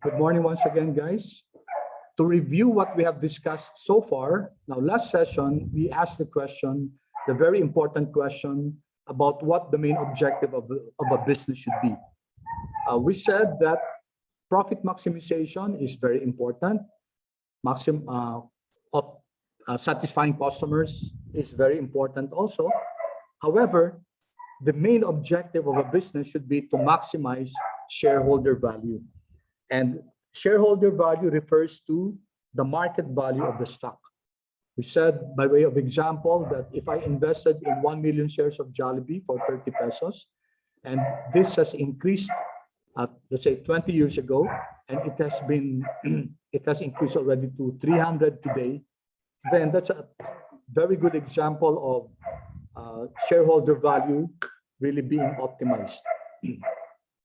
Good morning once again, guys. To review what we have discussed so far, now last session, we asked the question, the very important question about what the main objective of a business should be. We said that profit maximization is very important. Satisfying customers is very important also. However, the main objective of a business should be to maximize shareholder value. And shareholder value refers to the market value of the stock. We said, by way of example, that if I invested in 1 million shares of Jollibee for 30 pesos, and this has increased, let's say 20 years ago, and it has increased already to 300 today, then that's a very good example of shareholder value really being optimized.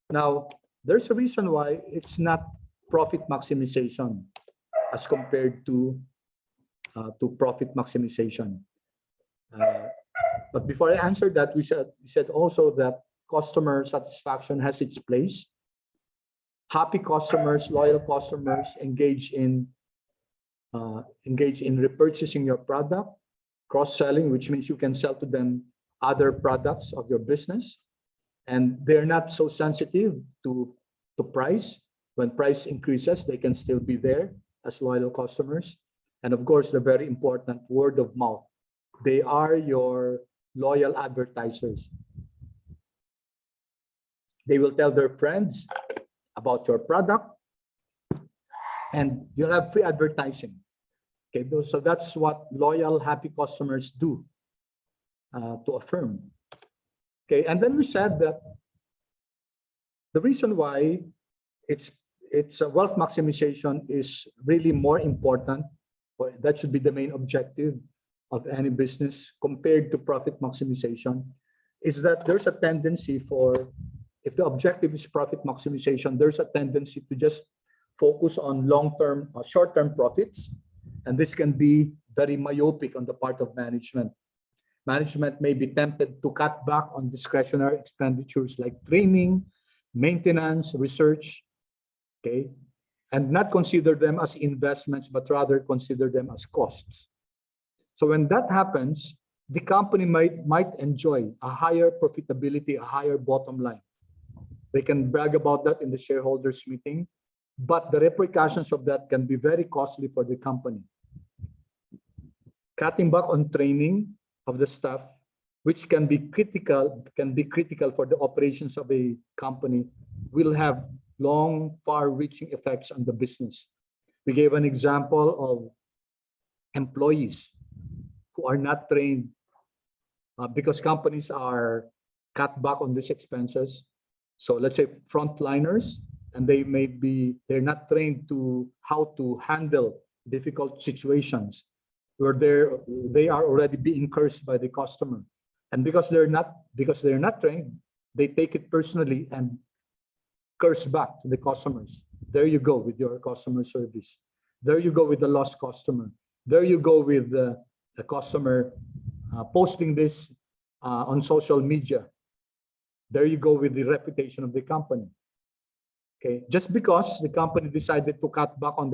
Now, there's a reason why it's not profit maximization as compared to profit maximization. But before I answer that, we said also that customer satisfaction has its place. Happy customers, loyal customers engage in repurchasing your product, cross-selling, which means you can sell to them other products of your business, and they're not so sensitive to price. When price increases, they can still be there as loyal customers. And of course, the very important word of mouth. They are your loyal advertisers. They will tell their friends about your product, and you'll have free advertising. Okay, so that's what loyal, happy customers do to affirm. Okay, and then we said that the reason why it's wealth maximization is really more important, or that should be the main objective of any business compared to profit maximization, is that there's a tendency for, if the objective is profit maximization, there's a tendency to just focus on long-term, short-term profits, and this can be very myopic on the part of management. Management may be tempted to cut back on discretionary expenditures like training, maintenance, research, okay, and not consider them as investments, but rather consider them as costs. So when that happens, the company might enjoy a higher profitability, a higher bottom line. They can brag about that in the shareholders meeting, but the repercussions of that can be very costly for the company. Cutting back on training of the staff, which can be critical for the operations of a company, will have long, far-reaching effects on the business. We gave an example of employees who are not trained because companies are cut back on these expenses. So let's say frontliners, and they're not trained to how to handle difficult situations where they are already being cursed by the customer. And because they're not trained, they take it personally and curse back to the customers. There you go with your customer service. There you go with the lost customer. There you go with the customer posting this on social media. There you go with the reputation of the company. Okay, just because the company decided to cut back on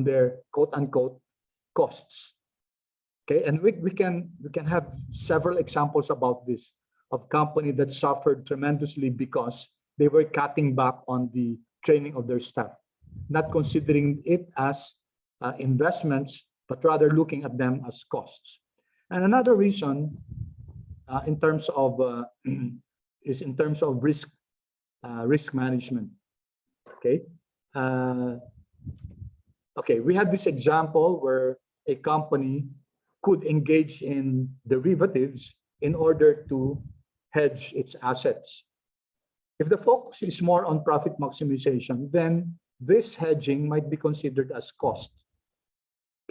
their quote-unquote costs. Okay, and we can have several examples about this, of company that suffered tremendously because they were cutting back on the training of their staff, not considering it as investments, but rather looking at them as costs. And another reason in terms of risk management. Okay, we had this example where a company could engage in derivatives in order to hedge its assets. If the focus is more on profit maximization, then this hedging might be considered as cost.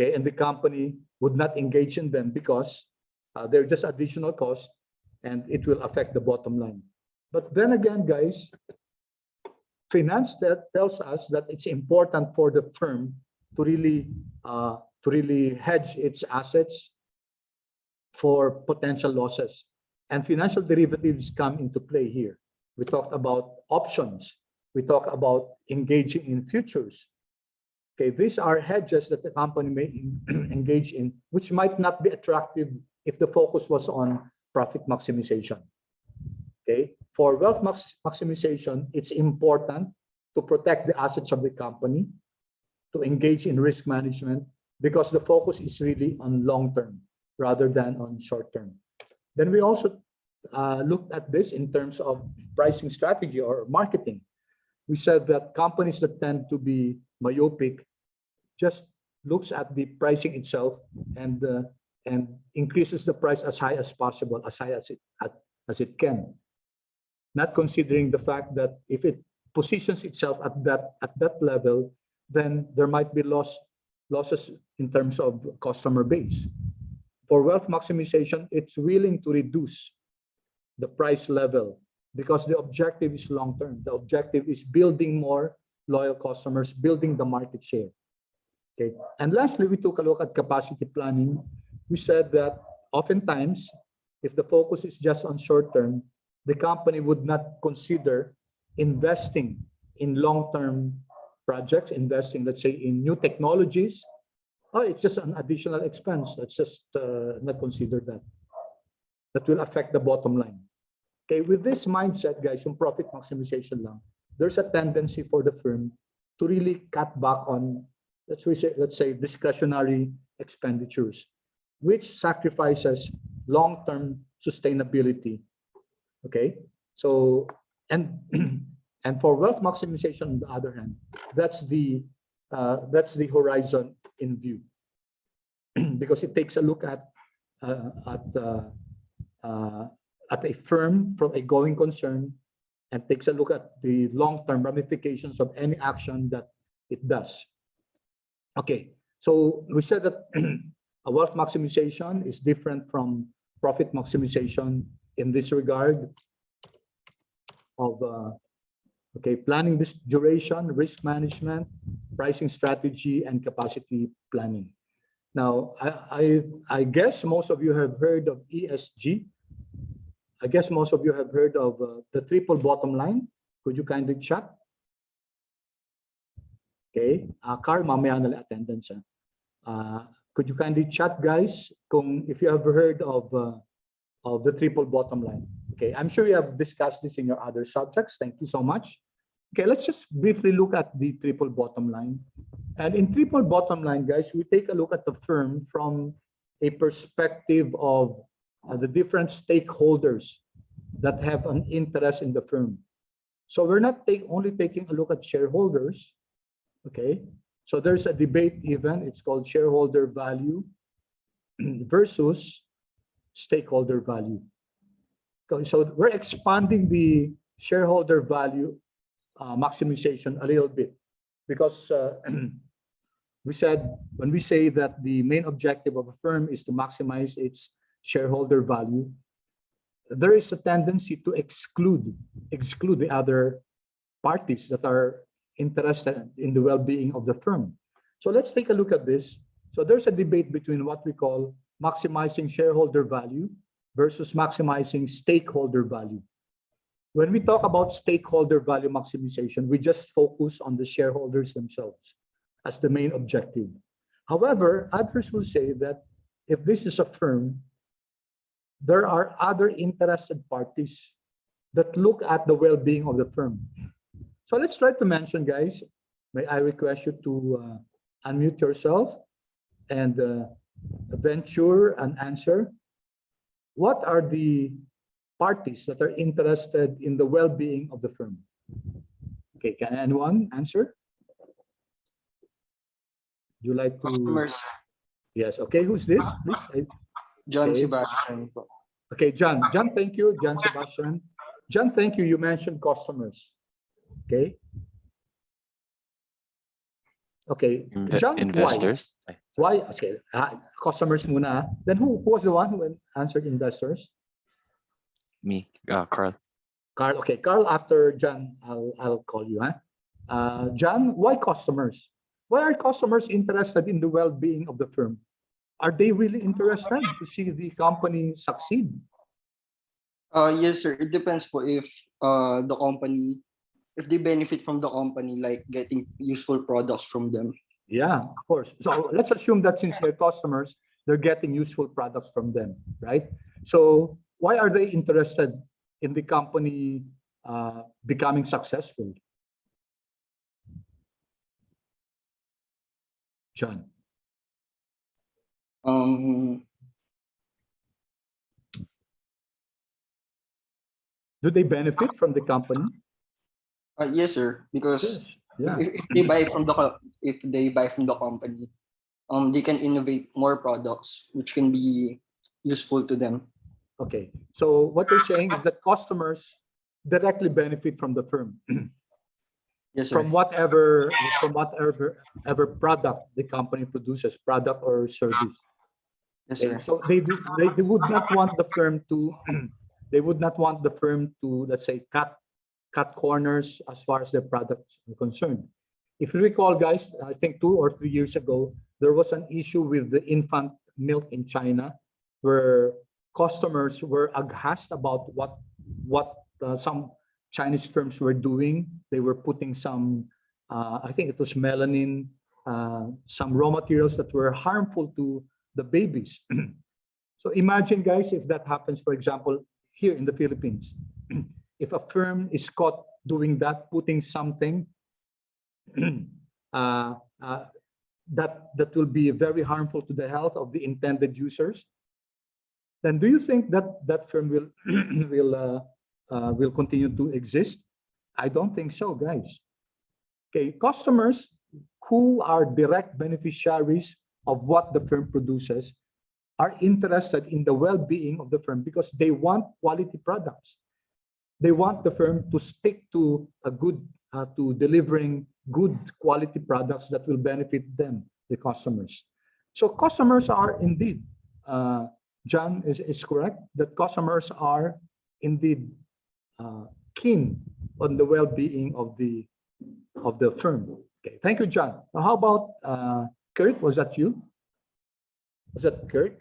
Okay, and the company would not engage in them because they're just additional cost and it will affect the bottom line. But then again, guys, finance tells us that it's important for the firm to really hedge its assets for potential losses. And financial derivatives come into play here. We talked about options. We talk about engaging in futures. Okay, these are hedges that the company may engage in, which might not be attractive if the focus was on profit maximization. Okay, for wealth maximization, it's important to protect the assets of the company, to engage in risk management, because the focus is really on long term rather than on short term. Then we also looked at this in terms of pricing strategy or marketing. We said that companies that tend to be myopic just looks at the pricing itself and increases the price as high as possible, as high as it can, not considering the fact that if it positions itself at that level, then there might be losses in terms of customer base. For wealth maximization, it's willing to reduce the price level because the objective is long-term. The objective is building more loyal customers, building the market share. Okay. And lastly, we took a look at capacity planning. We said that oftentimes, if the focus is just on short-term, the company would not consider investing in long-term projects, investing, let's say, in new technologies. Oh, it's just an additional expense. Let's just not consider that. That will affect the bottom line. Okay, with this mindset, guys, yung profit maximization lang, there's a tendency for the firm to really cut back on, let's say discretionary expenditures, which sacrifices long-term sustainability. Okay, so and for wealth maximization, on the other hand, that's the horizon in view, because it takes a look at a firm from a going concern and takes a look at the long-term ramifications of any action that it does. Okay, so we said that a wealth maximization is different from profit maximization in this regard of okay, planning this duration, risk management, pricing strategy, and capacity planning. Now, I guess most of you have heard of ESG. I guess most of you have heard of the triple bottom line. Could you kindly chat? Okay, Carl, mamaya na lang attendance. Could you kindly chat, guys, if you have heard of the triple bottom line? Okay, I'm sure you have discussed this in your other subjects. Thank you so much. Okay, let's just briefly look at the triple bottom line. And in triple bottom line, guys, we take a look at the firm from a perspective of the different stakeholders that have an interest in the firm. So we're not only taking a look at shareholders. Okay, so there's a debate even, it's called shareholder value versus stakeholder value. So we're expanding the shareholder value maximization a little bit, because we said, when we say that the main objective of a firm is to maximize its shareholder value, there is a tendency to exclude the other parties that are interested in the well-being of the firm. So let's take a look at this. So there's a debate between what we call maximizing shareholder value versus maximizing stakeholder value. When we talk about stakeholder value maximization, we just focus on the shareholders themselves as the main objective. However, others will say that if this is a firm, there are other interested parties that look at the well-being of the firm. So let's try to mention, guys, may I request you to unmute yourself and venture an answer. What are the parties that are interested in the well-being of the firm? Okay, can anyone answer? Would you like to? Customers. Yes, okay, who's this, please? John Okay. Sebastian. Okay, John, thank you. John Sebastian. John, thank you. You mentioned customers. Okay. Okay, John, investors. why? Okay, customers muna. Then who was the one who answered investors? Me, Carl. Carl. Okay, Carl. After John, I'll call you. John, why customers? Why are customers interested in the well-being of the firm? Are they really interested to see the company succeed? Yes, sir. It depends po if the company if they benefit from the company, like getting useful products from them. Yeah, of course. So let's assume that since they're customers, they're getting useful products from them, right? So why are they interested in the company becoming successful? John. Do they benefit from the company? Yes, sir. Because Yes. Yeah. if they buy from the company, they can innovate more products which can be useful to them. Okay. So what you're saying is that customers directly benefit from the firm, Yes, sir. from whatever product the company produces, product or service. Yes, Okay. sir. So they would not want the firm to they would not want the firm to, let's say, cut corners as far as their products are concerned. If you recall, guys, I think 2 or 3 years ago, there was an issue with the infant milk in China, where customers were aghast about what some Chinese firms were doing. They were putting some, I think it was melanin, some raw materials that were harmful to the babies. So imagine, guys, if that happens, for example, here in the Philippines, if a firm is caught doing that, putting something that will be very harmful to the health of the intended users, then do you think that that firm will will continue to exist? I don't think so, guys. Okay, customers who are direct beneficiaries of what the firm produces are interested in the well-being of the firm because they want quality products. They want the firm to stick to a good, to delivering good quality products that will benefit them, the customers. So customers are indeed, John is correct, that customers are indeed keen on the well-being of the firm. Okay, thank you, John. Now, how about Kurt? Was that you? Was that Kurt?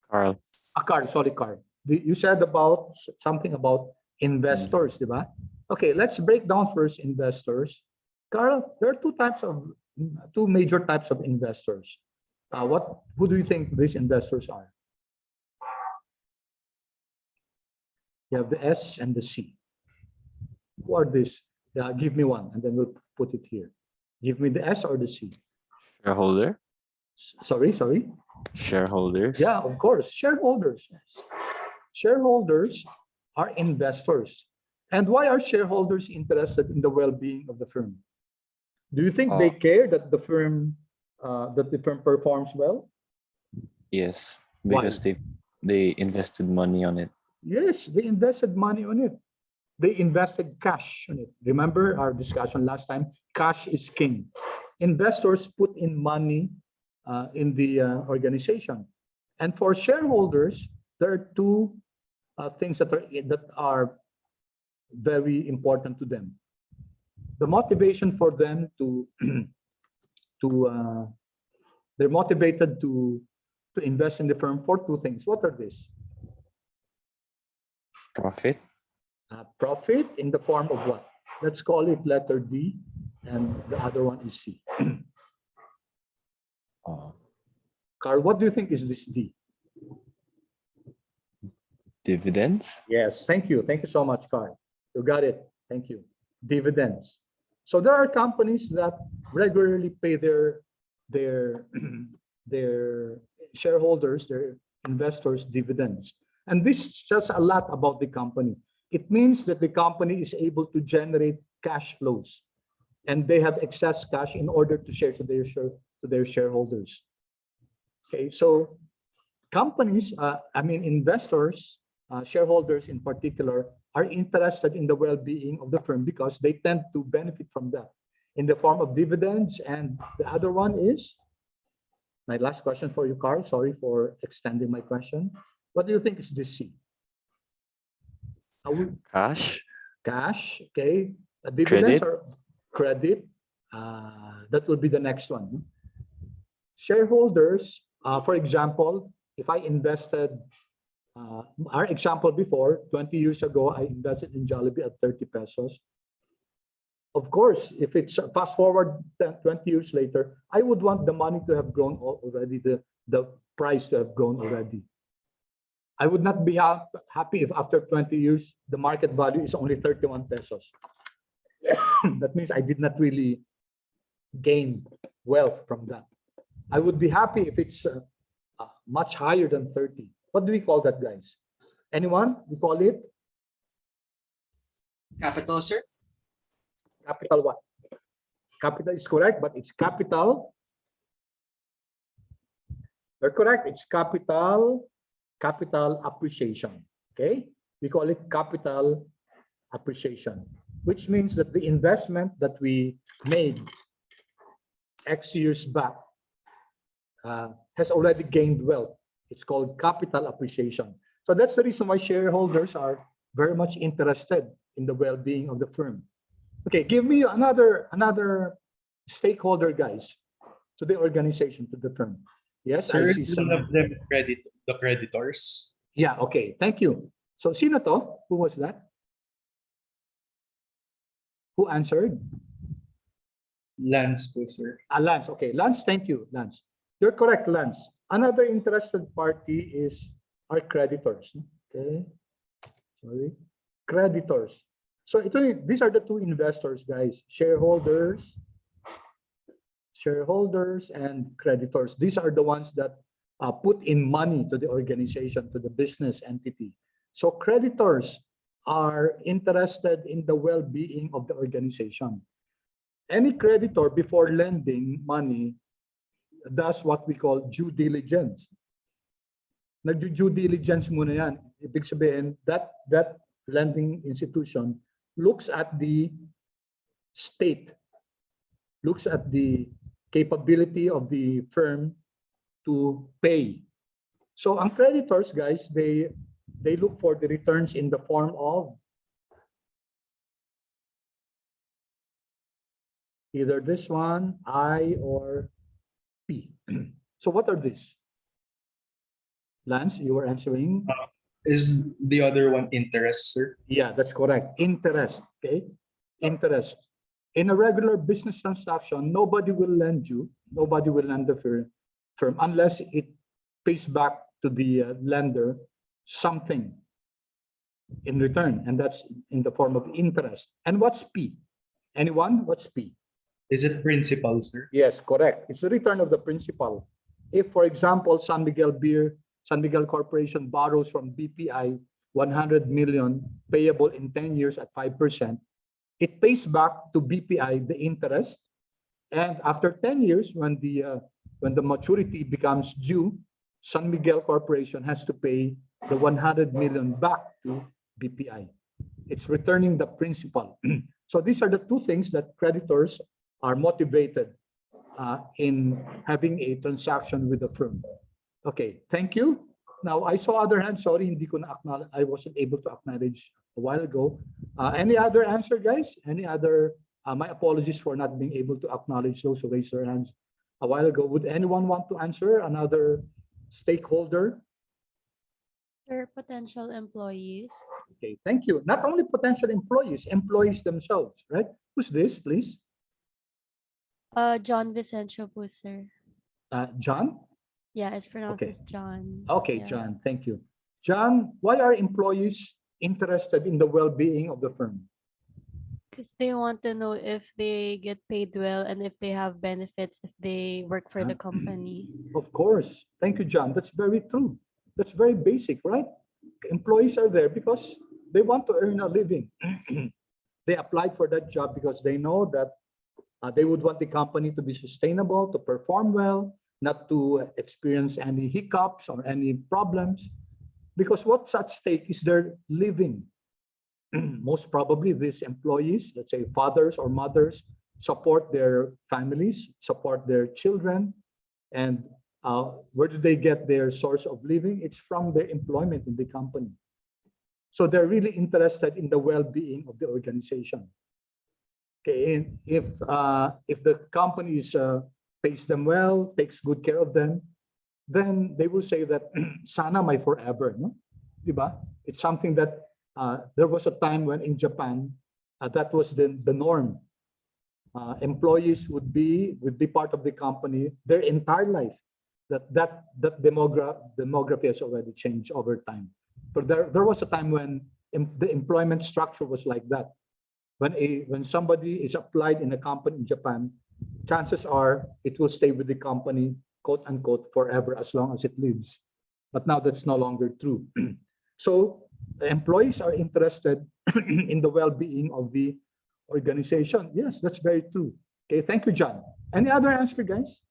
Carl. Carl, sorry, Carl. You said about something about investors, diba? Okay, let's break down first investors. Carl, there are two major types of investors. Who do you think these investors are? You have the S and the C. Who are these? Give me one, and then we'll put it here. Give me the S or the C. Shareholder. Sorry. Shareholders. Yeah, of course, shareholders. Yes. Shareholders are investors. And why are shareholders interested in the well-being of the firm? Do you think they care that the firm performs well? Yes, Why? because they invested money on it. Yes, they invested money on it. They invested cash on it. Remember our discussion last time? Cash is king. Investors put in money in the organization. And for shareholders, there are two things that are very important to them. The motivation for them they're motivated to invest in the firm for two things. What are these? Profit. Profit in the form of what? Let's call it letter D, and the other one is C. Carl, what do you think is this D? Dividends. Yes, thank you. Thank you so much, Carl. You got it. Thank you. Dividends. So there are companies that regularly pay their shareholders, their investors, dividends. And this says a lot about the company. It means that the company is able to generate cash flows, and they have excess cash in order to share to their shareholders. Okay, so companies, investors, shareholders in particular, are interested in the well-being of the firm because they tend to benefit from that in the form of dividends. And the other one is, my last question for you, Carl. Sorry for extending my question. What do you think is this C? Cash. Cash, okay. Dividends or credit. That will be the next one. Shareholders, for example, if I invested Our example before, 20 years ago, I invested in Jollibee at 30 pesos. Of course, if it's fast forward 20 years later, I would want the money to have grown already, the price to have grown already. I would not be happy if after 20 years, the market value is only 31 pesos. That means I did not really gain wealth from that. I would be happy if it's much higher than 30. What do we call that, guys? Anyone? We call it Capital, sir? capital what? Capital is correct, but it's capital. You're correct. It's capital appreciation. Okay? We call it capital appreciation, which means that the investment that we made X years back has already gained wealth. It's called capital appreciation. So that's the reason why shareholders are very much interested in the well-being of the firm. Okay, give me another stakeholder, guys, to the organization, to the firm. Yes, Sir, I see some. one of them the creditors. Yeah, okay, thank you. So sino to? Who was that? Who answered? Lance po, sir. Lance, okay. Lance, thank you, Lance. You're correct, Lance. Another interested party is our creditors. Okay. Sorry. Creditors. So these are the two investors, guys. Shareholders and creditors. These are the ones that put in money to the organization, to the business entity. So creditors are interested in the well-being of the organization. Any creditor, before lending money, does what we call due diligence. Nag-due diligence muna yan. Ibig sabihin, that lending institution looks at the state, looks at the capability of the firm to pay. So ang creditors, guys, they look for the returns in the form of either this one, I, or P. So what are these? Lance, you were answering. Is the other one interest, sir? Yeah, that's correct. Interest, okay? Interest. In a regular business transaction, nobody will lend the firm unless it pays back to the lender something in return, and that's in the form of interest. And what's P? Anyone? What's P? Is it principal, sir? Yes, correct. It's the return of the principal. If, for example, San Miguel Corporation borrows from BPI 100 million payable in 10 years at 5%, it pays back to BPI the interest. And after 10 years, when the maturity becomes due, San Miguel Corporation has to pay the 100 million back to BPI. It's returning the principal. So these are the two things that creditors are motivated in having a transaction with the firm. Okay, thank you. Now, I saw other hands. Sorry, I wasn't able to acknowledge a while ago. Any other answer, guys? Any other? My apologies for not being able to acknowledge those who raised their hands a while ago. Would anyone want to answer? Another stakeholder? Or potential employees. Okay, thank you. Not only potential employees, employees themselves, right? Who's this, please? John Vicencio po, sir. John? Yeah, it's pronounced Okay. as John. Okay, Yeah. John, thank you. John, why are employees interested in the well-being of the firm? Because they want to know if they get paid well and if they have benefits if they work for the company. Of course. Thank you, John. That's very true. That's very basic, right? Employees are there because they want to earn a living. They applied for that job because they know that they would want the company to be sustainable, to perform well, not to experience any hiccups or any problems. Because what's at stake is their living. Most probably these employees, let's say fathers or mothers, support their families, support their children. And where do they get their source of living? It's from their employment in the company. So they're really interested in the well-being of the organization. Okay, and if the company pays them well, takes good care of them, then they will say that sana may forever. No? Diba? It's something that there was a time when in Japan, that was the norm. Employees would be part of the company their entire life. That demography has already changed over time. But there was a time when the employment structure was like that. When somebody is applied in a company in Japan, chances are it will stay with the company, quote unquote, forever as long as it lives. But now that's no longer true. So employees are interested in the well-being of the organization. Yes, that's very true. Okay, thank you, John. Any other answer, guys?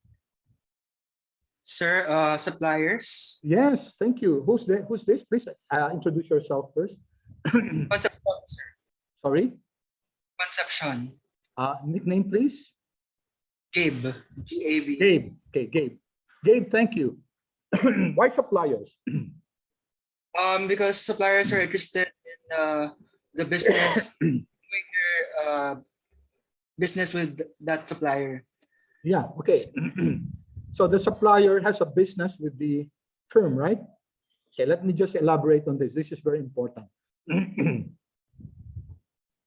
Sir, suppliers. Yes, thank you. Who's this? Please introduce yourself first. Conception, sir. Sorry. Conception. Nickname, please. Gabe. G-A-B. Gabe. Okay, Gabe. Gabe, thank you. Why suppliers? Because suppliers are interested in the business, doing their business with that supplier. Yeah, okay. So the supplier has a business with the firm, right? Okay, let me just elaborate on this. This is very important.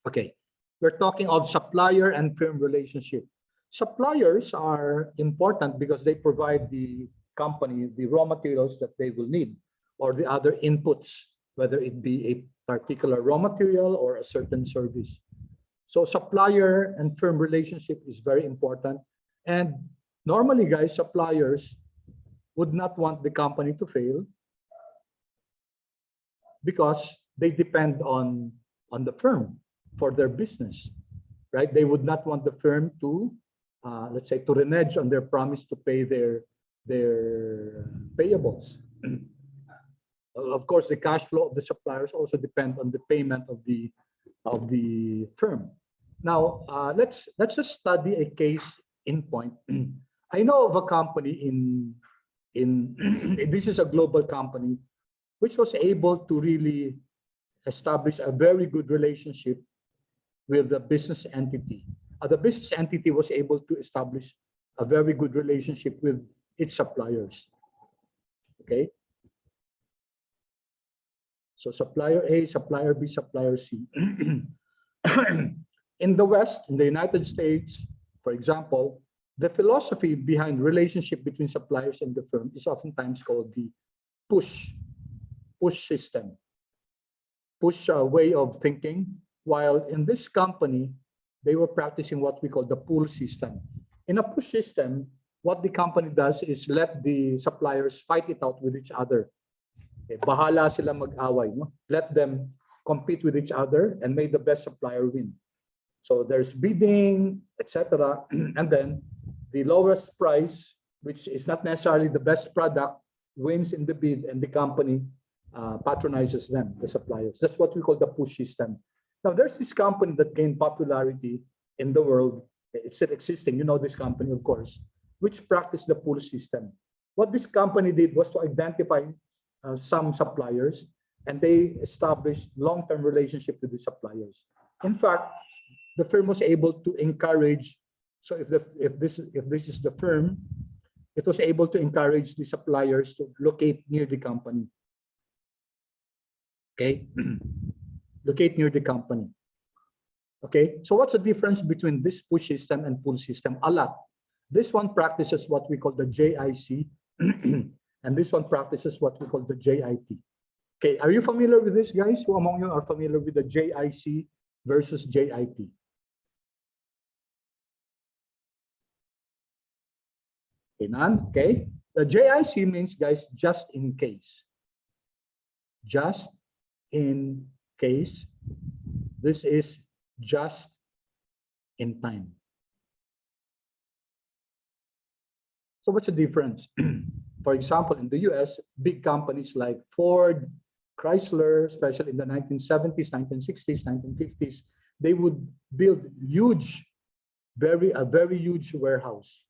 Okay, we're talking of supplier and firm relationship. Suppliers are important because they provide the company the raw materials that they will need, or the other inputs, whether it be a particular raw material or a certain service. So supplier and firm relationship is very important. And normally, guys, suppliers would not want the company to fail because they depend on the firm for their business, right? They would not want the firm to, let's say, to renege on their promise to pay their payables. Of course, the cash flow of the suppliers also depend on the payment of the firm. Now, let's just study a case in point. I know of a company in this is a global company which was able to really establish a very good relationship with the business entity. The business entity was able to establish a very good relationship with its suppliers. Okay. So supplier A, supplier B, supplier C. In the West, in the United States, for example, the philosophy behind relationship between suppliers and the firm is oftentimes called the push system, push way of thinking. While in this company, they were practicing what we call the pull system. In a push system, what the company does is let the suppliers fight it out with each other. Okay, bahala sila mag-away, no? Let them compete with each other and may the best supplier win. So there's bidding, etc. And then the lowest price, which is not necessarily the best product, wins in the bid, and the company patronizes them, the suppliers. That's what we call the push system. Now, there's this company that gained popularity in the world. It's still existing. You know this company, of course, which practiced the pull system. What this company did was to identify some suppliers, and they established long-term relationship with the suppliers. In fact, the firm was able to encourage. So if this is the firm, it was able to encourage the suppliers to locate near the company. Okay, locate near the company. Okay, so what's the difference between this push system and pull system? A lot. This one practices what we call the JIC, and this one practices what we call the JIT. Okay, are you familiar with this, guys? Who among you are familiar with the JIC versus JIT? Okay, none. Okay, the JIC means, guys, just in case. Just in case. This is just in time. So what's the difference? For example, in the US, big companies like Ford, Chrysler, especially in the 1970s, 1960s, 1950s, they would build huge, a very huge warehouse.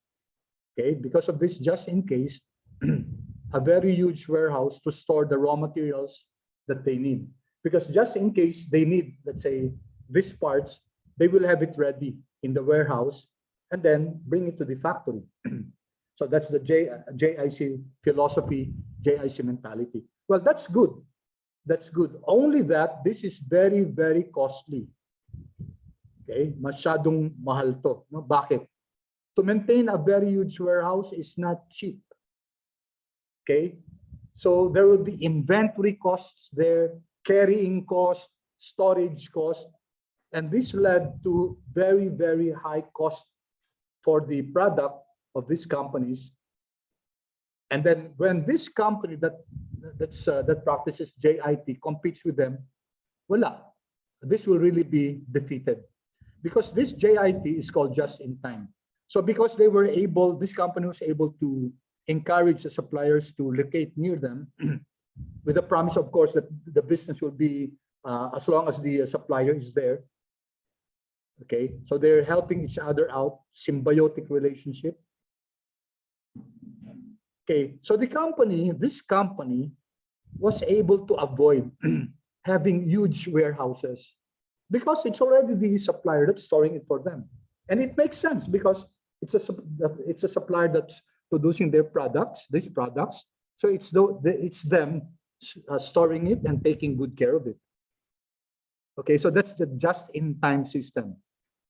Okay, because of this, just in case, a very huge warehouse to store the raw materials that they need. Because just in case they need, let's say, these parts, they will have it ready in the warehouse and then bring it to the factory. So that's the JIC philosophy, JIC mentality. Well, that's good. That's good. Only that this is very, very costly. Okay, masyadong mahal to. No? Bakit? To maintain a very huge warehouse is not cheap. Okay, so there will be inventory costs there, carrying cost, storage cost, and this led to very, very high cost for the product of these companies. And then when this company that practices JIT competes with them, voila, this will really be defeated, because this JIT is called just in time. So because they were able, this company was able to encourage the suppliers to locate near them, with the promise, of course, that the business will be as long as the supplier is there. Okay, so they're helping each other out, symbiotic relationship. Okay, so this company was able to avoid having huge warehouses because it's already the supplier that's storing it for them. And it makes sense because it's a supplier that's producing their products, these products. So it's them storing it and taking good care of it. Okay, so that's the just-in-time system.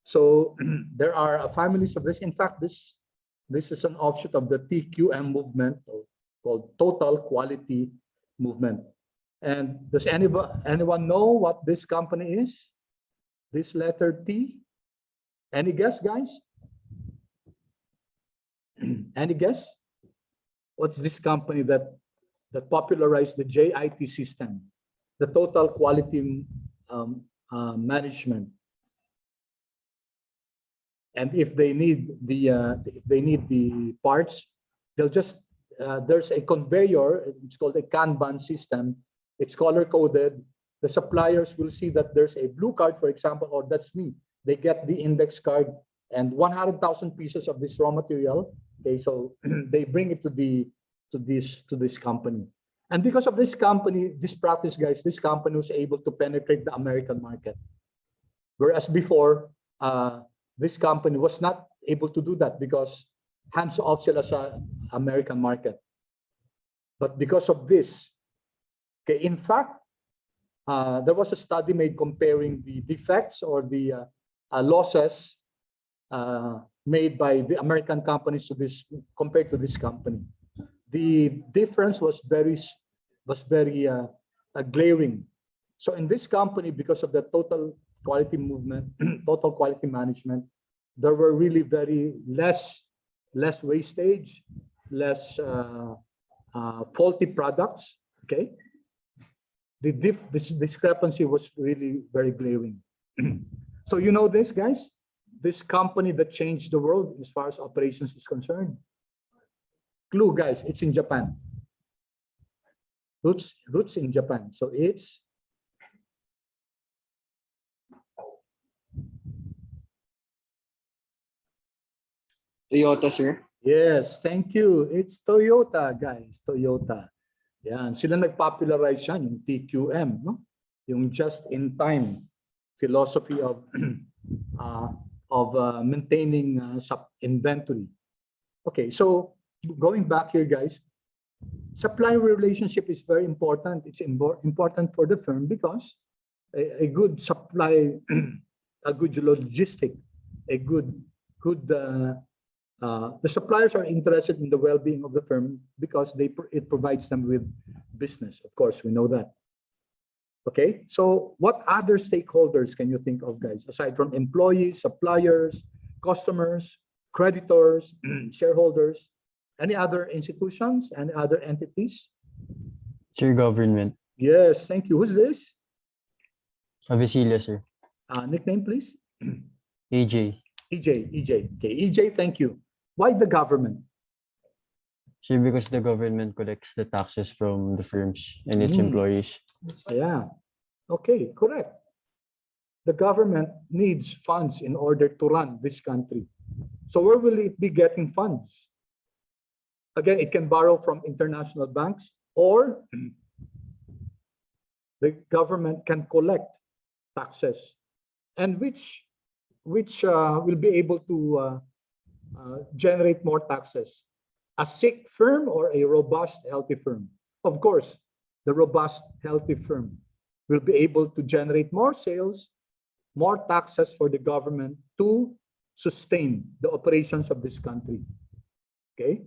So there are families of this. In fact, this is an offshoot of the TQM movement, called Total Quality Movement. And does anyone know what this company is? This letter T? Any guess, guys? Any guess? What's this company that popularized the JIT system, the Total Quality Management? And if they need the parts, they'll just there's a conveyor. It's called a Kanban system. It's color coded. The suppliers will see that there's a blue card, for example, or that's me. They get the index card and 100,000 pieces of this raw material. Okay, so they bring it to this company. And because of this company, this practice, guys, this company was able to penetrate the American market, whereas before, this company was not able to do that because hands off sila sa American market. But because of this, okay, in fact, there was a study made comparing the defects or the losses made by the American companies to this compared to this company. The difference was very glaring. So in this company, because of the total quality movement, total quality management, there were really very less wastage, less faulty products. Okay, this discrepancy was really very glaring. So you know this, guys, this company that changed the world as far as operations is concerned. Clue, guys, it's in Japan. Roots in Japan. So it's Toyota, sir. yes, thank you. It's Toyota, guys. Toyota. Yan, sila nagpopularize yan, yung TQM, no? Yung just-in-time philosophy of maintaining inventory. Okay, so going back here, guys, supplier relationship is very important. It's important for the firm because a good supply, a good logistic, the suppliers are interested in the well-being of the firm because it provides them with business. Of course, we know that. Okay, so what other stakeholders can you think of, guys, aside from employees, suppliers, customers, creditors, shareholders? Any other institutions, any other entities? Sir, government. Yes, thank you. Who's this? Avicilia, sir. Nickname, please. AJ. EJ. Okay, EJ, thank you. Why the government? Sir, because the government collects the taxes from the firms and its employees. Yeah. Okay, correct. The government needs funds in order to run this country. So where will it be getting funds? Again, it can borrow from international banks, or the government can collect taxes, and which will be able to generate more taxes. A sick firm or a robust, healthy firm? Of course, the robust, healthy firm will be able to generate more sales, more taxes for the government to sustain the operations of this country. Okay?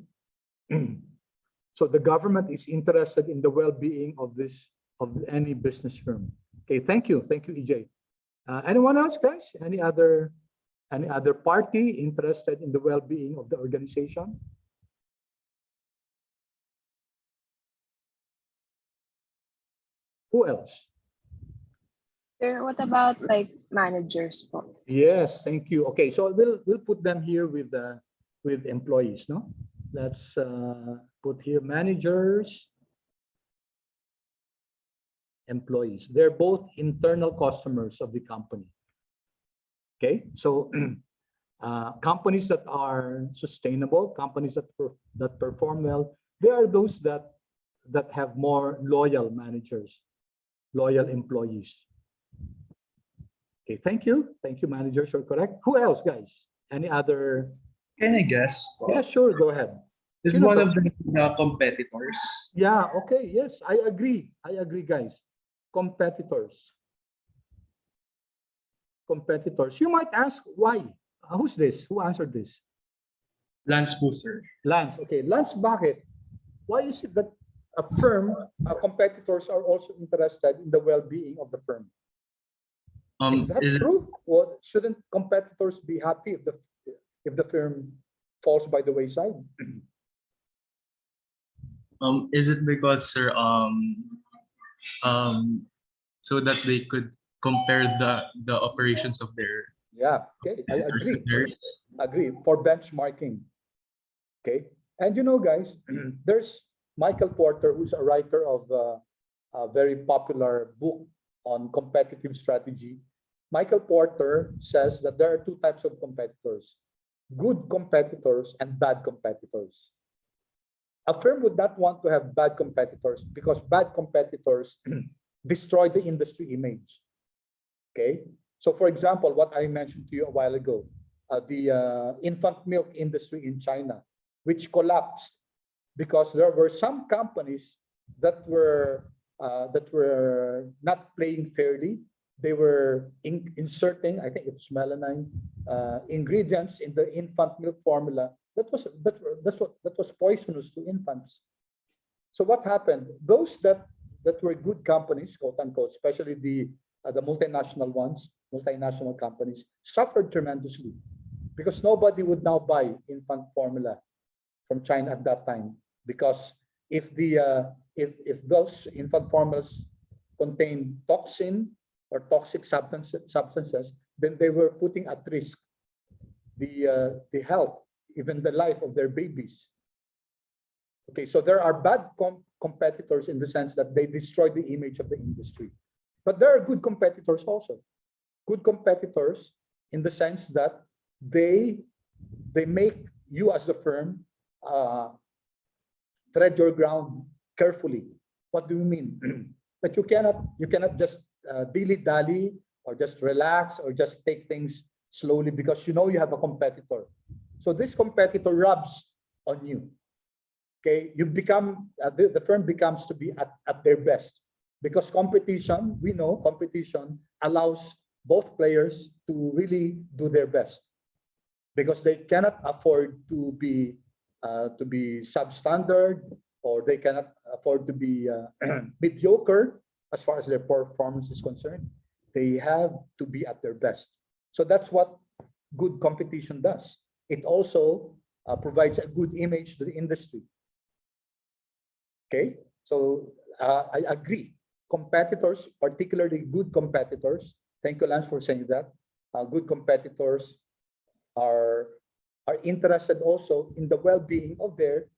So the government is interested in the well-being of any business firm. Okay, thank you, EJ. Anyone else, guys? Any other party interested in the well-being of the organization? Who else? Sir, what about like managers po? Yes, thank you. Okay, so we'll put them here with employees, no? Let's put here managers, employees. They're both internal customers of the company. Okay, so companies that are sustainable, companies that perform well, they are those that have more loyal managers, loyal employees. Okay, thank you, managers, you're correct. Who else, guys? Any other? Can I guess? Yeah, sure, go ahead. Is Sino one to? of the competitors? Yeah, okay, yes, I agree, guys. Competitors. You might ask why. Who's this? Who answered this? Lance po, sir. Lance. Okay, Lance, bakit? Why is it that a firm, competitors are also interested in the well-being of the firm? Is that true? Or shouldn't competitors be happy if the firm falls by the wayside? Is it because, sir, so that they could compare the operations of their Yeah, okay, I agree. competitors? Agree, for benchmarking. Okay, and you know, guys, there's Michael Porter, who's a writer of a very popular book on competitive strategy. Michael Porter says that there are two types of competitors: good competitors and bad competitors. A firm would not want to have bad competitors because bad competitors destroy the industry image. Okay, so for example, what I mentioned to you a while ago, the infant milk industry in China, which collapsed because there were some companies that were not playing fairly. They were inserting, I think it's melamine, ingredients in the infant milk formula that was poisonous to infants. So what happened? Those that were good companies, quote unquote, especially the multinational ones, multinational companies, suffered tremendously because nobody would now buy infant formula from China at that time, because if those infant formulas contain toxin or toxic substances, then they were putting at risk the health, even the life of their babies. Okay, so there are bad competitors in the sense that they destroy the image of the industry. But there are good competitors also. Good competitors in the sense that they make you as a firm tread your ground carefully. What do you mean? That you cannot just dilly-dally or just relax or just take things slowly because you know you have a competitor. So this competitor rubs on you. Okay, you become the firm becomes to be at their best, because competition, we know competition allows both players to really do their best, because they cannot afford to be substandard, or they cannot afford to be mediocre as far as their performance is concerned. They have to be at their best. So that's what good competition does. It also provides a good image to the industry. Okay, so I agree. Competitors, particularly good competitors, thank you, Lance, for saying that. Good competitors are interested also in the well-being of their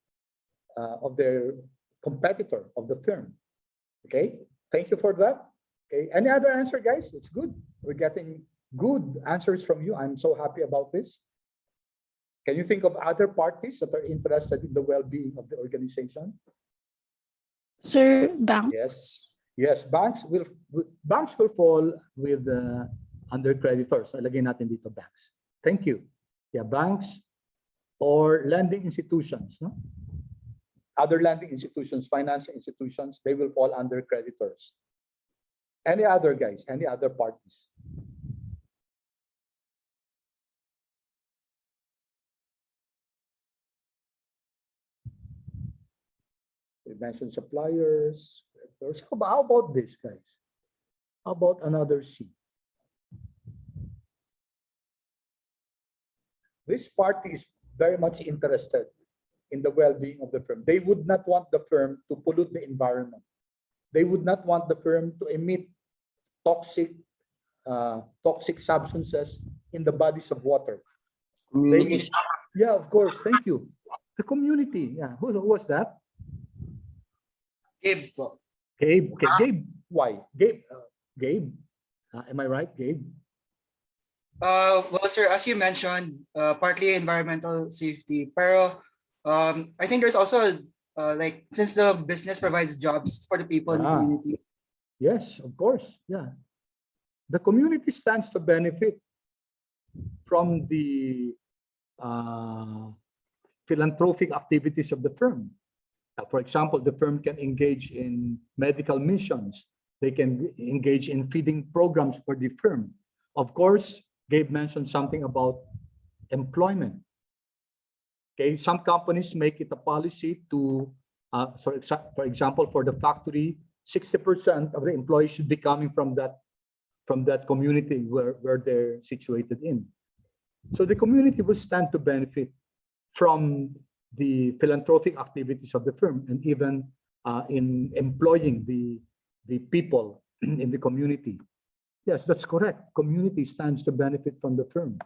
competitor, of the firm. Okay, thank you for that. Okay, any other answer, guys? It's good. We're getting good answers from you. I'm so happy about this. Can you think of other parties that are interested in the well-being of the organization? Sir, banks. Yes, banks will fall with under creditors. Lagay natin dito banks. Thank you. Yeah, banks or lending institutions. No? other lending institutions, financial institutions, they will fall under creditors. Any other guys, any other parties? We mentioned suppliers. How about this, guys? How about another C? This party is very much interested in the well-being of the firm. They would not want the firm to pollute the environment. They would not want the firm to emit toxic substances in the bodies of water. Communication. Yeah, of course. Thank you. The community. Yeah. Who was that? Gabe po. Gabe. Okay, Gabe. Why? Gabe. Am I right, Gabe? Well, sir, as you mentioned, partly environmental safety, pero I think there's also like, since the business provides jobs for the people in the community. Yes, of course. Yeah. The community stands to benefit from the philanthropic activities of the firm. For example, the firm can engage in medical missions. They can engage in feeding programs for the firm. Of course, Gabe mentioned something about employment. Okay, some companies make it a policy to, for example, for the factory, 60% of the employees should be coming from that community where they're situated in. So the community will stand to benefit from the philanthropic activities of the firm, and even in employing the people in the community. Yes, that's correct. Community stands to benefit from the firm.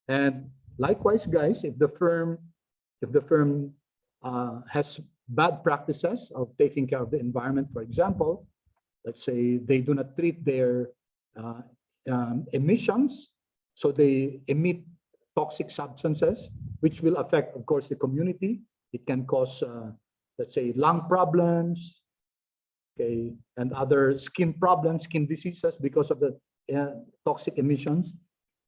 And likewise, guys, if the firm has bad practices of taking care of the environment, for example, let's say they do not treat their emissions, so they emit toxic substances, which will affect, of course, the community. It can cause, let's say, lung problems, okay, and other skin problems, skin diseases because of the toxic emissions.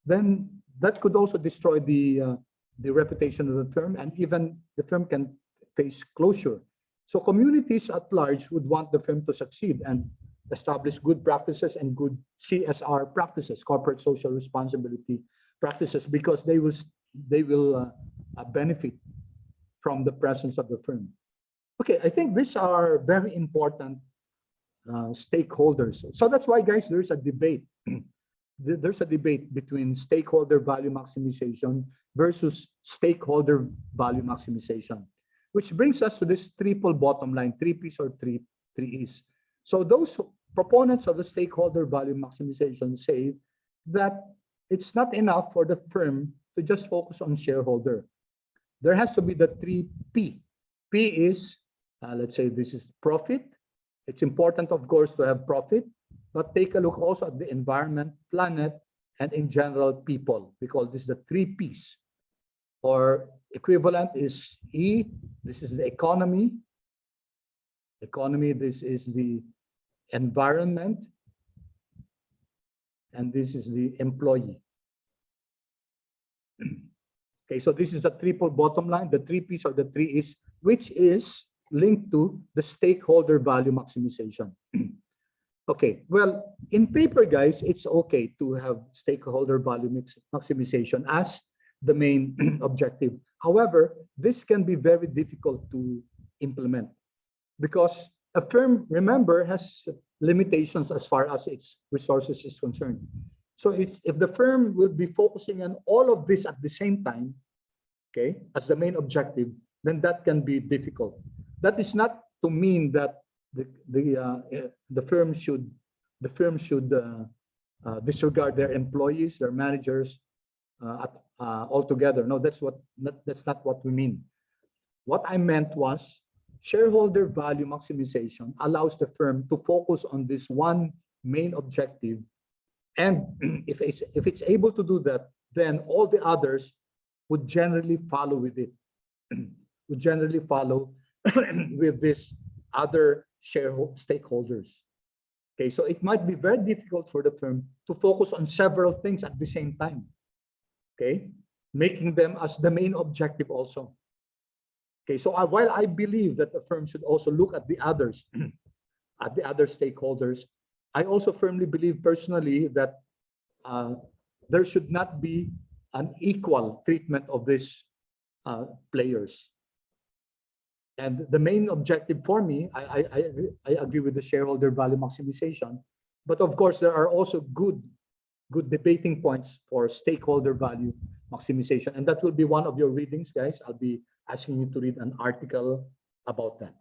Then that could also destroy the reputation of the firm, and even the firm can face closure. So communities at large would want the firm to succeed and establish good practices and good CSR practices, corporate social responsibility practices, because they will benefit from the presence of the firm. Okay, I think these are very important stakeholders. So that's why, guys, there's a debate. There's a debate between stakeholder value maximization versus stakeholder value maximization, which brings us to this triple bottom line, 3 Ps or three E's. So those proponents of the stakeholder value maximization say that it's not enough for the firm to just focus on shareholder. There has to be the 3P. P is, let's say this is profit. It's important, of course, to have profit, but take a look also at the environment, planet, and in general, people. We call this the 3 Ps. Or equivalent is E. This is the economy. Economy, this is the environment. And this is the employee. Okay, so this is the triple bottom line, the 3 Ps or the 3 E's, which is linked to the stakeholder value maximization. Okay, well, in paper, guys, it's okay to have stakeholder value maximization as the main objective. However, this can be very difficult to implement because a firm, remember, has limitations as far as its resources is concerned. So if the firm will be focusing on all of this at the same time, okay, as the main objective, then that can be difficult. That is not to mean that the firm should disregard their employees, their managers altogether. No, that's not what we mean. What I meant was shareholder value maximization allows the firm to focus on this one main objective, and if it's able to do that, then all the others would generally follow with it. Would generally follow with this other stakeholders. Okay, so it might be very difficult for the firm to focus on several things at the same time. Okay, making them as the main objective also. Okay, so while I believe that the firm should also look at the others, at the other stakeholders, I also firmly believe personally that there should not be an equal treatment of these players. And the main objective for me, I agree with the shareholder value maximization, but of course there are also good debating points for stakeholder value maximization, and that will be one of your readings, guys. I'll be asking you to read an article about that.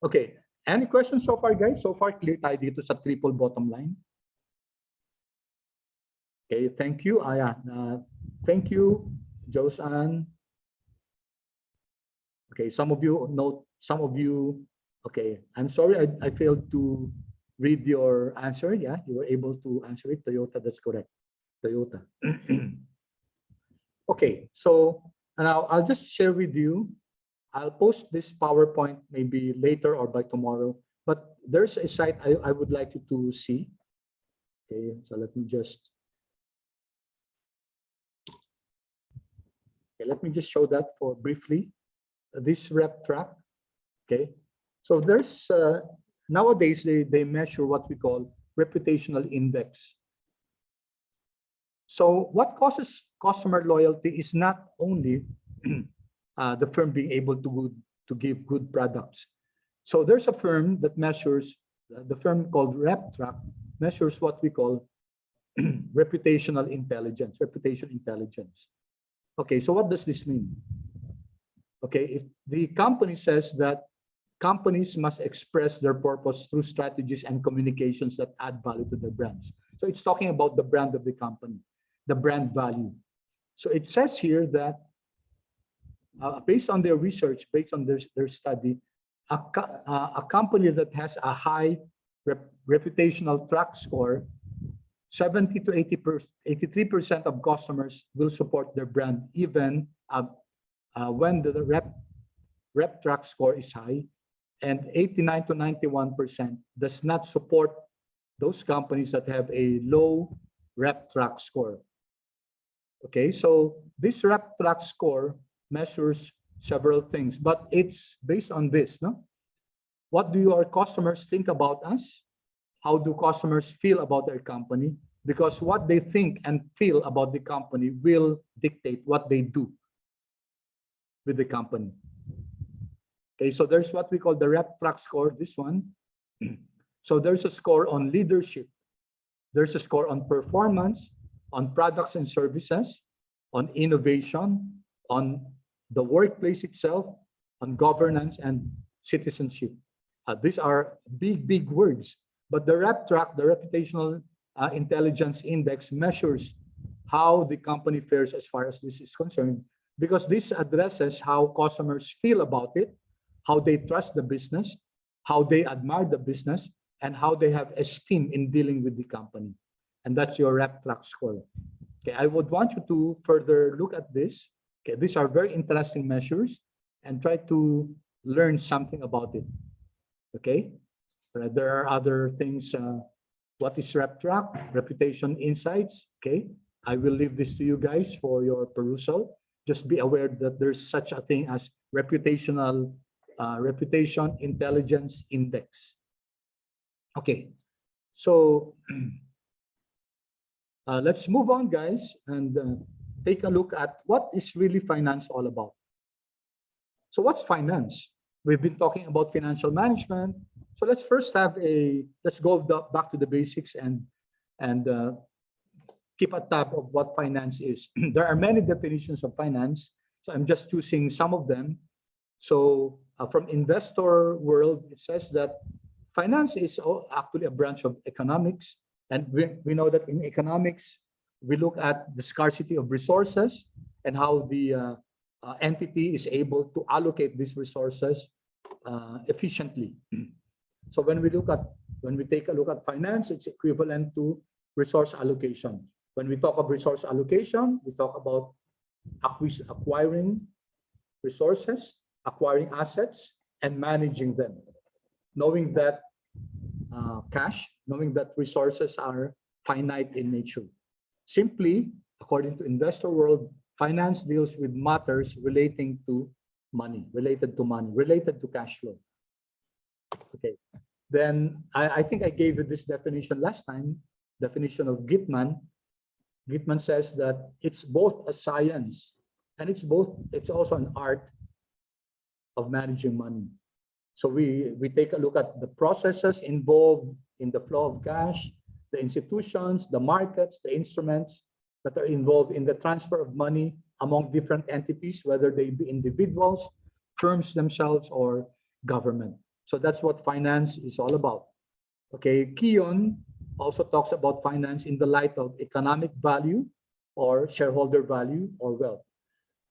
Okay, any questions so far, guys? So far clear tayo dito sa triple bottom line? Okay, thank you, Aya. Thank you, Josan. Okay, some of you note, some of you, okay, I'm sorry I failed to read your answer. Yeah, you were able to answer it. Toyota, that's correct. Toyota. Okay, so now I'll just share with you. I'll post this PowerPoint maybe later or by tomorrow, but there's a site I would like you to see. Okay, so let me just show that for briefly. This rep track. Okay, so there's nowadays they measure what we call reputational index. So what causes customer loyalty is not only the firm being able to give good products. So there's a firm that measures, the firm called RepTrack measures what we call reputational intelligence, reputation intelligence. Okay, so what does this mean? Okay, if the company says that companies must express their purpose through strategies and communications that add value to their brands. So it's talking about the brand of the company, the brand value. So it says here that based on their research, based on their study, a company that has a high reputational track score, 70 to 83% of customers will support their brand even when the rep track score is high, and 89 to 91% does not support those companies that have a low rep track score. Okay, so this rep track score measures several things, but it's based on this, no? What do your customers think about us? How do customers feel about their company? Because what they think and feel about the company will dictate what they do with the company. Okay, so there's what we call the rep track score, this one. So there's a score on leadership. There's a score on performance, on products and services, on innovation, on the workplace itself, on governance and citizenship. These are big words, but the rep track, the reputational intelligence index, measures how the company fares as far as this is concerned, because this addresses how customers feel about it, how they trust the business, how they admire the business, and how they have esteem in dealing with the company. And that's your rep track score. Okay, I would want you to further look at this. Okay, these are very interesting measures, and try to learn something about it. Okay, there are other things. What is rep track? Reputation insights. Okay, I will leave this to you guys for your perusal. Just be aware that there's such a thing as reputational reputation intelligence index. Okay, so let's move on, guys, and take a look at what is really finance all about. So what's finance? We've been talking about financial management. So let's first let's go back to the basics and keep a tab of what finance is. There are many definitions of finance, so I'm just choosing some of them. So from investor world, it says that finance is actually a branch of economics. And we know that in economics, we look at the scarcity of resources and how the entity is able to allocate these resources efficiently. So when we take a look at finance, it's equivalent to resource allocation. When we talk of resource allocation, we talk about acquiring resources, acquiring assets, and managing them, knowing that knowing that resources are finite in nature. Simply, according to investor world, finance deals with matters relating to money, related to cash flow. Okay, then I think I gave you this definition last time, definition of Gitman. Gitman says that it's both a science and it's also an art of managing money. So we take a look at the processes involved in the flow of cash, the institutions, the markets, the instruments that are involved in the transfer of money among different entities, whether they be individuals, firms themselves, or government. So that's what finance is all about. Okay, Kion also talks about finance in the light of economic value or shareholder value or wealth.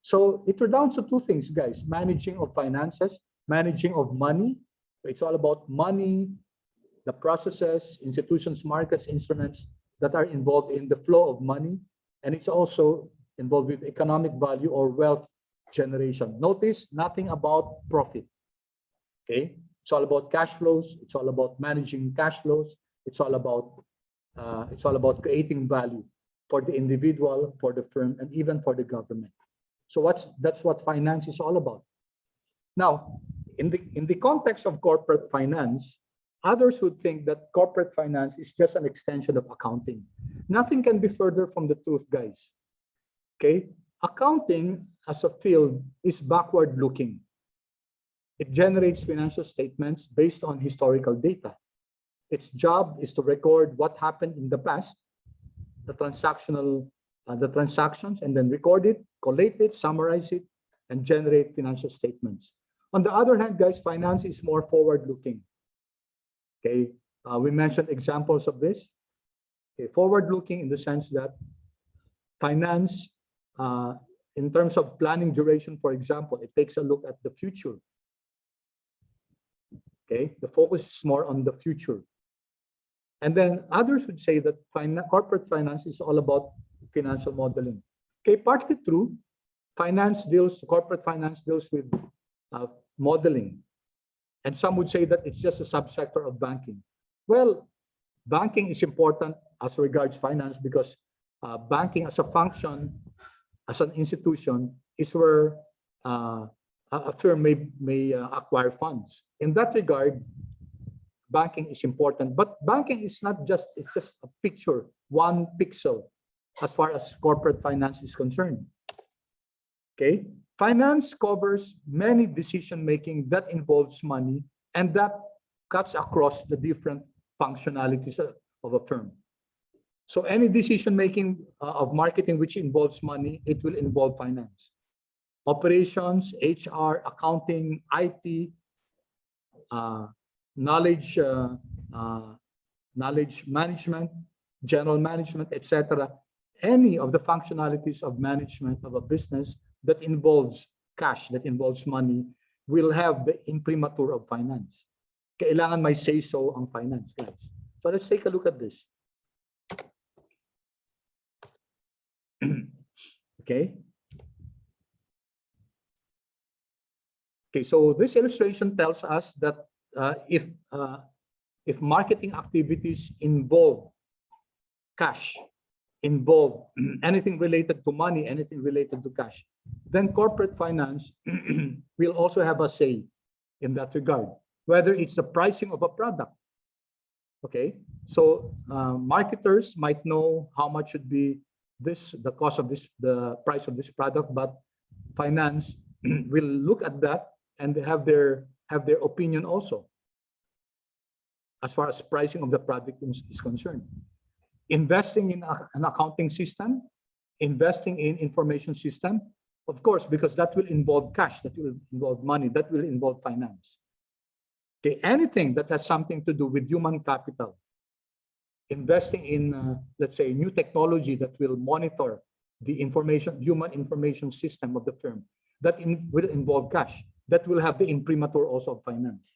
So it redounds to two things, guys: managing of finances, managing of money. So it's all about money, the processes, institutions, markets, instruments that are involved in the flow of money. And it's also involved with economic value or wealth generation. Notice nothing about profit. Okay, it's all about cash flows. It's all about managing cash flows. It's all about creating value for the individual, for the firm, and even for the government. So that's what finance is all about. Now, in the context of corporate finance, others would think that corporate finance is just an extension of accounting. Nothing can be further from the truth, guys. Okay, accounting as a field is backward looking. It generates financial statements based on historical data. Its job is to record what happened in the past, the transactions, and then record it, collate it, summarize it, and generate financial statements. On the other hand, guys, finance is more forward-looking. Okay, we mentioned examples of this. Okay, forward-looking in the sense that finance, in terms of planning duration, for example, it takes a look at the future. Okay, the focus is more on the future. And then others would say that corporate finance is all about financial modeling. Okay, partly true. Corporate finance deals with modeling. And some would say that it's just a subsector of banking. Well, banking is important as regards finance because banking as a function, as an institution, is where a firm may acquire funds. In that regard, banking is important, but banking is not just, it's just a picture, one pixel as far as corporate finance is concerned. Okay, finance covers many decision-making that involves money and that cuts across the different functionalities of a firm. So any decision-making of marketing which involves money, it will involve finance. Operations, HR, accounting, IT, knowledge management, general management, etc. Any of the functionalities of management of a business that involves cash, that involves money, will have the imprimatur of finance. Kailangan may say-so ang finance, guys. So let's take a look at this. Okay. Okay, so this illustration tells us that if marketing activities involve cash, involve anything related to money, anything related to cash, then corporate finance will also have a say in that regard, whether it's the pricing of a product. Okay, so marketers might know how much should be the cost of this, the price of this product, but finance will look at that and have their opinion also as far as pricing of the product is concerned. Investing in an accounting system, investing in information system, of course, because that will involve cash, that will involve money, that will involve finance. Okay, anything that has something to do with human capital, investing in, let's say, new technology that will monitor the human information system of the firm, that will involve cash, that will have the imprimatur also of finance.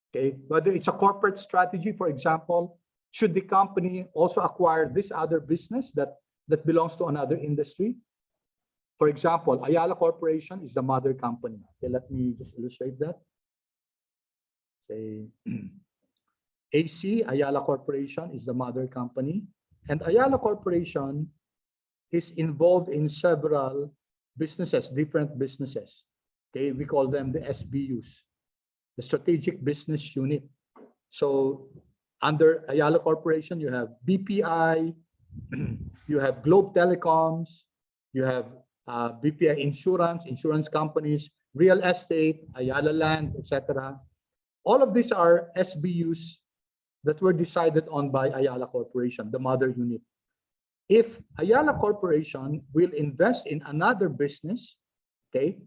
Okay, whether it's a corporate strategy, for example, should the company also acquire this other business that belongs to another industry? For example, Ayala Corporation is the mother company. Okay, let me just illustrate that. Say, AC, Ayala Corporation, is the mother company. And Ayala Corporation is involved in several businesses, different businesses. Okay, we call them the SBUs, the Strategic Business Unit. So under Ayala Corporation, you have BPI, you have Globe Telecoms, you have BPI insurance companies, real estate, Ayala Land, etc. All of these are SBUs that were decided on by Ayala Corporation, the mother unit. If Ayala Corporation will invest in another business, okay,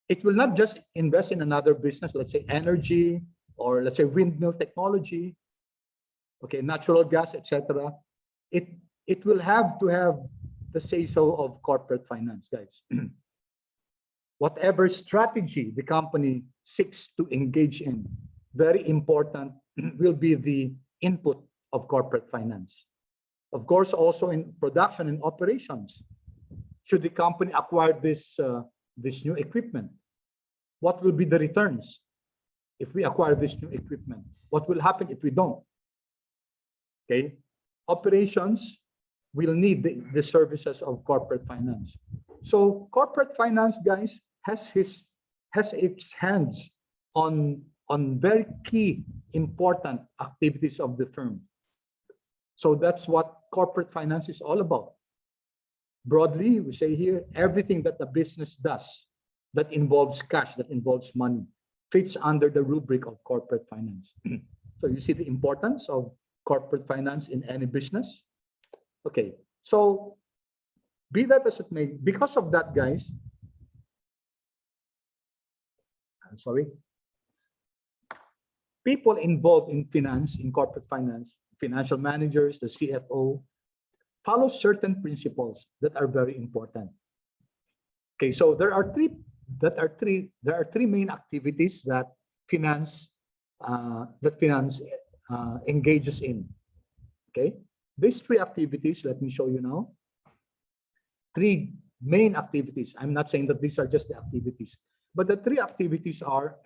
it will not just invest in another business, let's say energy, or let's say windmill technology, okay, natural gas, etc. It will have to have the say-so of corporate finance, guys. Whatever strategy the company seeks to engage in, very important, will be the input of corporate finance. Of course, also in production and operations, should the company acquire this new equipment, what will be the returns if we acquire this new equipment? What will happen if we don't? Okay, operations will need the services of corporate finance. So corporate finance, guys, has its hands on very key important activities of the firm. So that's what corporate finance is all about. Broadly, we say here, everything that the business does that involves cash, that involves money, fits under the rubric of corporate finance. So you see the importance of corporate finance in any business. Okay, so be that as it may, because of that, guys, I'm sorry, people involved in finance, in corporate finance, financial managers, the CFO, follow certain principles that are very important. Okay, so there are three main activities that finance engages in. Okay, these three activities, let me show you now. Three main activities. I'm not saying that these are just the activities, but the three activities are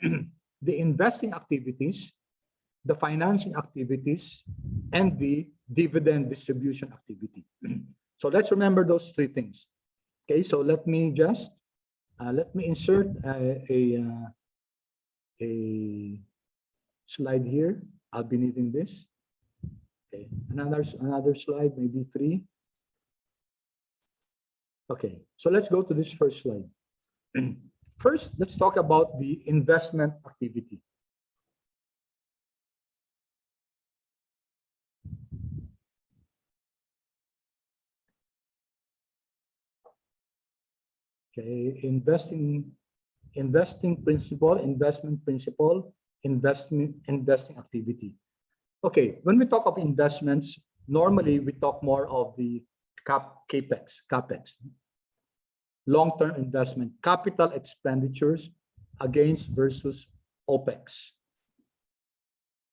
the investing activities, the financing activities, and the dividend distribution activity. So let's remember those three things. Okay, so let me just insert a slide here. I'll be needing this. Okay, another slide, maybe three. Okay, so let's go to this first slide. First, let's talk about the investment activity. Okay, investing principle, investment principle, investing activity. Okay, when we talk of investments, normally we talk more of the capex, long-term investment, capital expenditures against versus OPEX.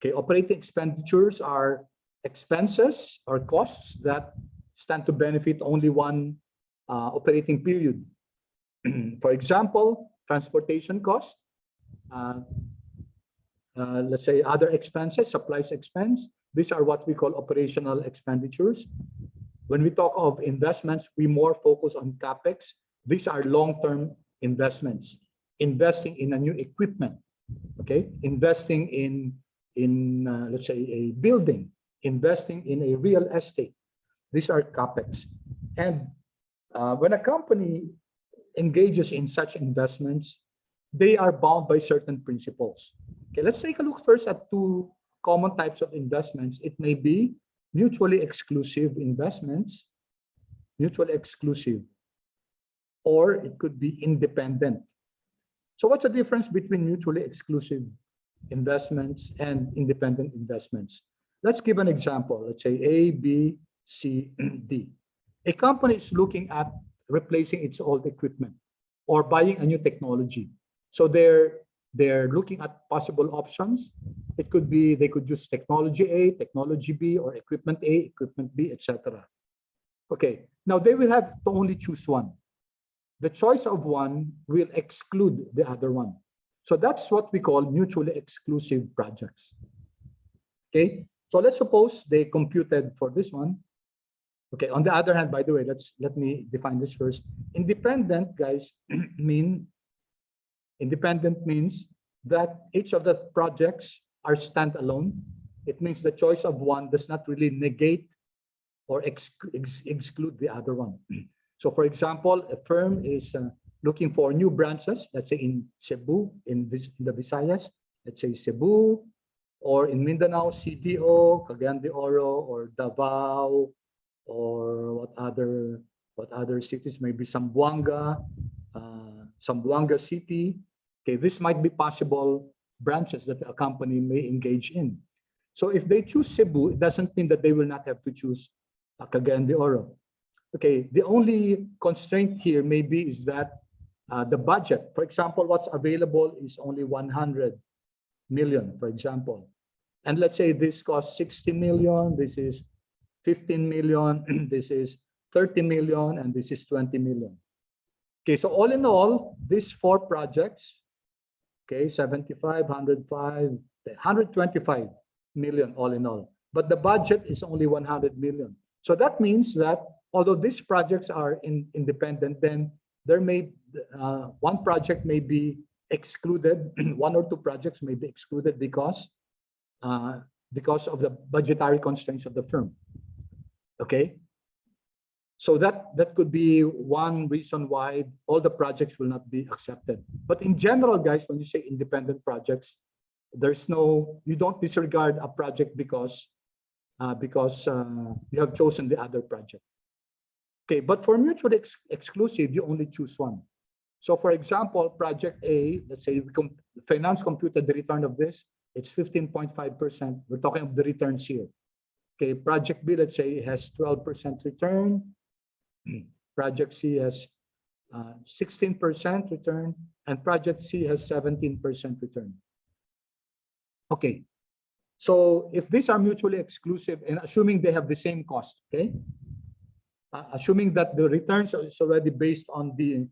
Okay, operating expenditures are expenses or costs that stand to benefit only one operating period. For example, transportation costs, let's say other expenses, supplies expense. These are what we call operational expenditures. When we talk of investments, we more focus on capex. These are long-term investments, investing in a new equipment, okay? Investing in let's say a building, investing in a real estate. These are capex. And when a company engages in such investments, they are bound by certain principles. Okay, let's take a look first at two common types of investments. It may be mutually exclusive investments, mutually exclusive, or it could be independent. So what's the difference between mutually exclusive investments and independent investments? Let's give an example. Let's say A, B, C, D. A company is looking at replacing its old equipment or buying a new technology. So they're looking at possible options. It could be they could use technology A, technology B, or equipment A, equipment B, etc. Okay, now they will have to only choose one. The choice of one will exclude the other one. So that's what we call mutually exclusive projects. Okay, so let's suppose they computed for this one. Okay, on the other hand, by the way, let me define this first. Independent, guys, mean Independent means that each of the projects are standalone. It means the choice of one does not really negate or exclude the other one. So for example, a firm is looking for new branches, let's say in Cebu, in the Visayas, let's say Cebu, or in Mindanao, CDO, Cagayan de Oro, or Davao, or what other cities, maybe Zamboanga City. Okay, this might be possible branches that a company may engage in. So if they choose Cebu, it doesn't mean that they will not have to choose Cagayan de Oro. Okay, the only constraint here maybe is that the budget, for example, what's available is only 100 million, for example. And let's say this costs 60 million, this is 15 million, this is 30 million, and this is 20 million. Okay, so all in all, these 4 projects, okay, 75, 105, 125 million all in all. But the budget is only 100 million. So that means that although these projects are independent, then there may one project may be excluded, 1 or 2 projects may be excluded because of the budgetary constraints of the firm. Okay, so that could be one reason why all the projects will not be accepted. But in general, guys, when you say independent projects, there's no, you don't disregard a project because you have chosen the other project. Okay, but for mutually exclusive, you only choose one. So for example, project A, let's say finance computed the return of this, it's 15.5%. We're talking of the returns here. Okay, project B, let's say, has 12% return. Project C has 16% return, and project C has 17% return. Okay, so if these are mutually exclusive, and assuming they have the same cost, okay, assuming that the returns is already based on the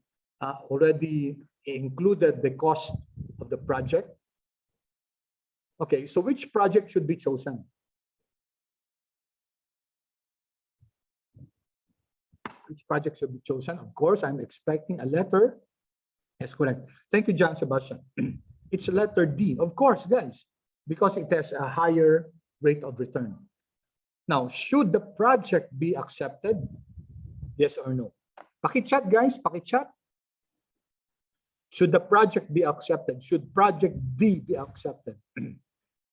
already included the cost of the project. Okay, so which project should be chosen? Which project should be chosen? Of course, I'm expecting a letter. Yes, correct. Thank you, John Sebastian. It's letter D, of course, guys, because it has a higher rate of return. Now, should the project be accepted? Yes or no? Paki-chat, guys, paki-chat. Should the project be accepted? Should project D be accepted?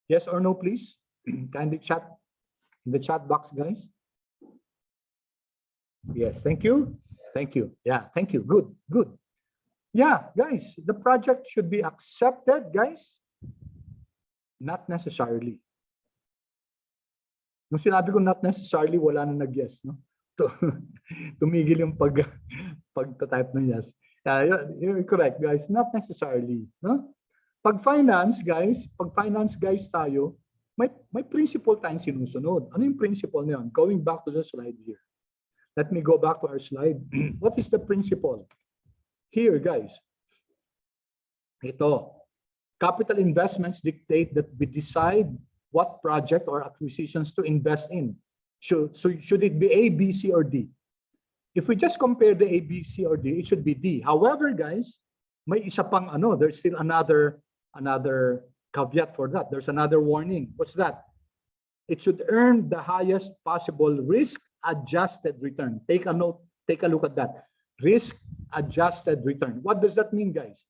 Yes or no, please? Kindly chat in the chat box, guys. Yes, thank you. Thank you. Yeah, thank you. Good, good. Yeah, guys, the project should be accepted, guys. Not necessarily. Nung sinabi ko not necessarily, wala na nag-yes, no? Tumigil yung pagta-type ng yes. You're correct, guys. Not necessarily, no? Pag finance, guys tayo, may principle tayong sinusunod. Ano yung principle na yun? Going back to the slide here. Let me go back to our slide. What is the principle? Here, guys. Ito. Capital investments dictate that we decide what project or acquisitions to invest in. Should it be A, B, C, or D? If we just compare the A, B, C, or D, it should be D. However, guys, may isa pang ano, there's still another caveat for that. There's another warning. What's that? It should earn the highest possible risk-adjusted return. Take a note, take a look at that. Risk-adjusted return. What does that mean, guys?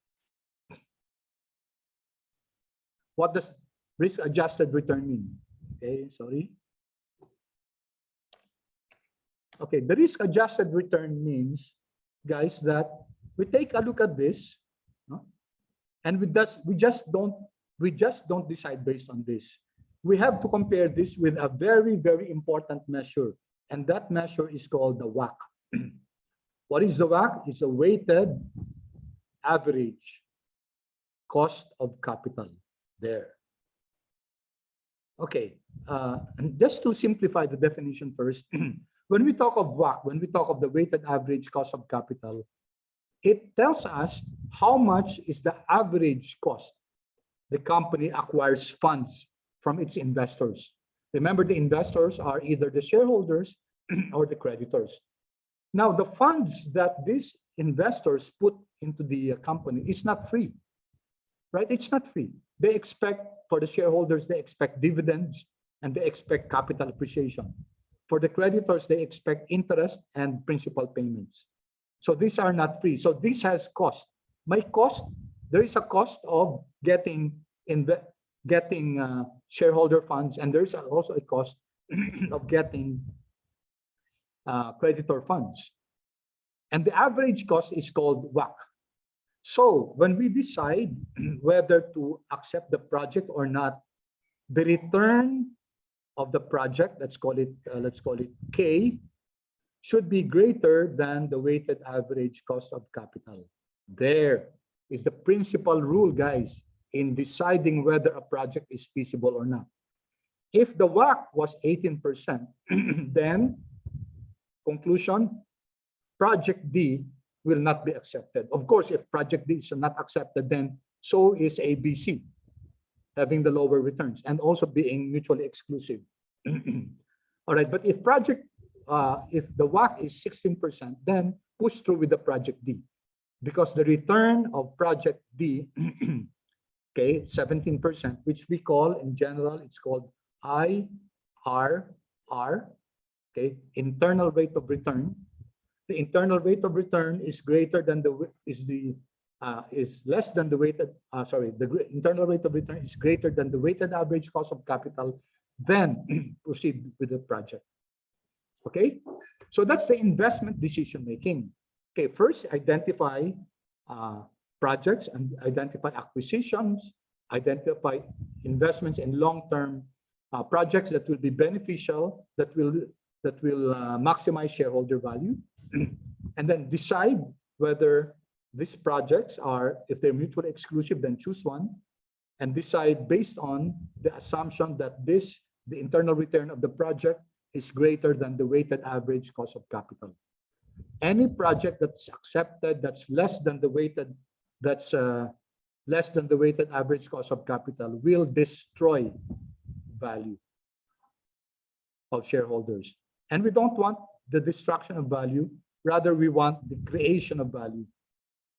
What does risk-adjusted return mean? Okay, sorry. Okay, the risk-adjusted return means, guys, that we take a look at this, no? And we just don't decide based on this. We have to compare this with a very, very important measure, and that measure is called the WACC. What is the WACC? It's a weighted average cost of capital. There. Okay, just to simplify the definition first, when we talk of WACC, when we talk of the weighted average cost of capital, it tells us how much is the average cost the company acquires funds from its investors. Remember, the investors are either the shareholders or the creditors. Now, the funds that these investors put into the company is not free. right? It's not free. They expect, for the shareholders, they expect dividends and they expect capital appreciation. For the creditors, they expect interest and principal payments. So these are not free. So this has cost. My cost, there is a cost of getting shareholder funds, and there's also a cost of getting creditor funds. And the average cost is called WACC. So when we decide whether to accept the project or not, the return of the project, let's call it K, should be greater than the weighted average cost of capital. There is the principal rule, guys, in deciding whether a project is feasible or not. If the WACC was 18%, then conclusion, project D will not be accepted. Of course, if project D is not accepted, then so is ABC, having the lower returns and also being mutually exclusive. All right, but if if the WACC is 16%, then push through with the project D, because the return of project D, okay, 17%, which we call in general, it's called IRR, okay, internal rate of return. The internal rate of return is greater than is less than the weighted, the internal rate of return is greater than the weighted average cost of capital, then proceed with the project. Okay, so that's the investment decision making. Okay, first identify projects and identify acquisitions, identify investments in long-term projects that will be beneficial, that will maximize shareholder value, and then decide whether these projects are, if they're mutually exclusive, then choose one, and decide based on the assumption that the internal return of the project is greater than the weighted average cost of capital. Any project that's accepted that's less than the weighted average cost of capital will destroy value of shareholders. And we don't want the destruction of value, rather we want the creation of value.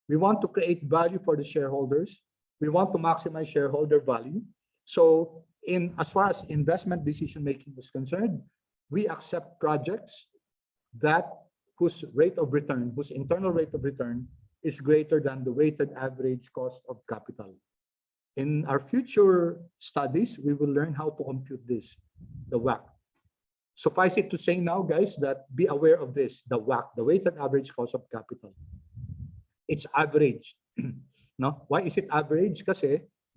We want to create value for the shareholders. We want to maximize shareholder value. So as far as investment decision making is concerned, we accept projects whose internal rate of return is greater than the weighted average cost of capital. In our future studies, we will learn how to compute this, the WACC. Suffice it to say now, guys, that be aware of this, the WACC, the weighted average cost of capital. It's average. No? Why is it average? Because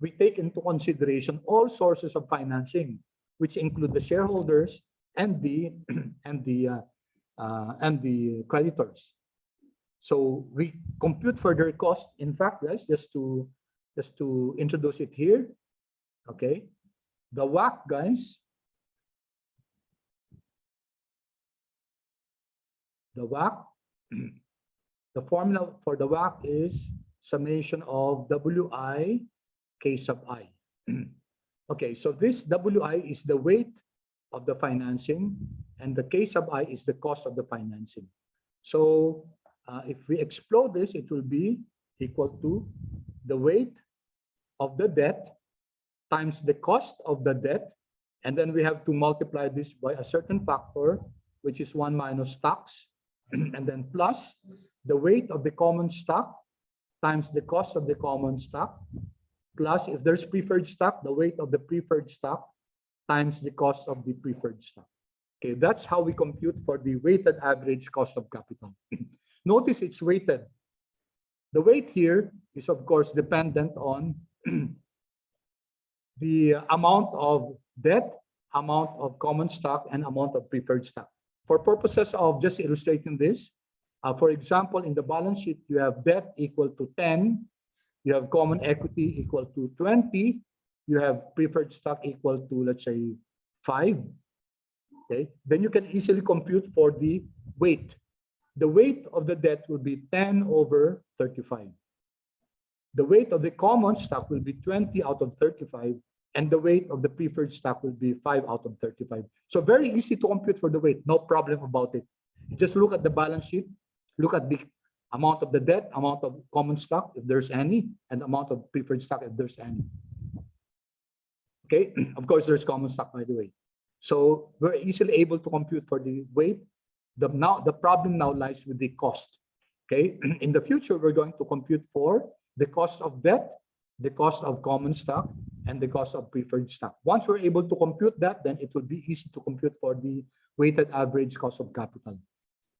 we take into consideration all sources of financing, which include the shareholders and the creditors. So we compute further cost. In fact, guys, just to introduce it here, okay, the WACC, guys, the WACC, the formula for the WACC is summation of WI K sub I. Okay, so this WI is the weight of the financing, and the K sub I is the cost of the financing. So if we explode this, it will be equal to the weight of the debt times the cost of the debt, and then we have to multiply this by a certain factor, which is 1 minus tax, and then plus the weight of the common stock times the cost of the common stock, plus if there's preferred stock, the weight of the preferred stock times the cost of the preferred stock. Okay, that's how we compute for the weighted average cost of capital. Notice it's weighted. The weight here is, of course, dependent on the amount of debt, amount of common stock, and amount of preferred stock. For purposes of just illustrating this, for example, in the balance sheet, you have debt equal to 10, you have common equity equal to 20, you have preferred stock equal to, let's say, 5. Okay, then you can easily compute for the weight. The weight of the debt will be 10 over 35. The weight of the common stock will be 20 out of 35, and the weight of the preferred stock will be 5 out of 35. So very easy to compute for the weight, no problem about it. You just look at the balance sheet, look at the Amount of the debt, amount of common stock, if there's any, and amount of preferred stock, if there's any. Okay, of course, there's common stock, by the way. So we're easily able to compute for the weight. The problem now lies with the cost. Okay, in the future, we're going to compute for the cost of debt, the cost of common stock, and the cost of preferred stock. Once we're able to compute that, then it will be easy to compute for the weighted average cost of capital.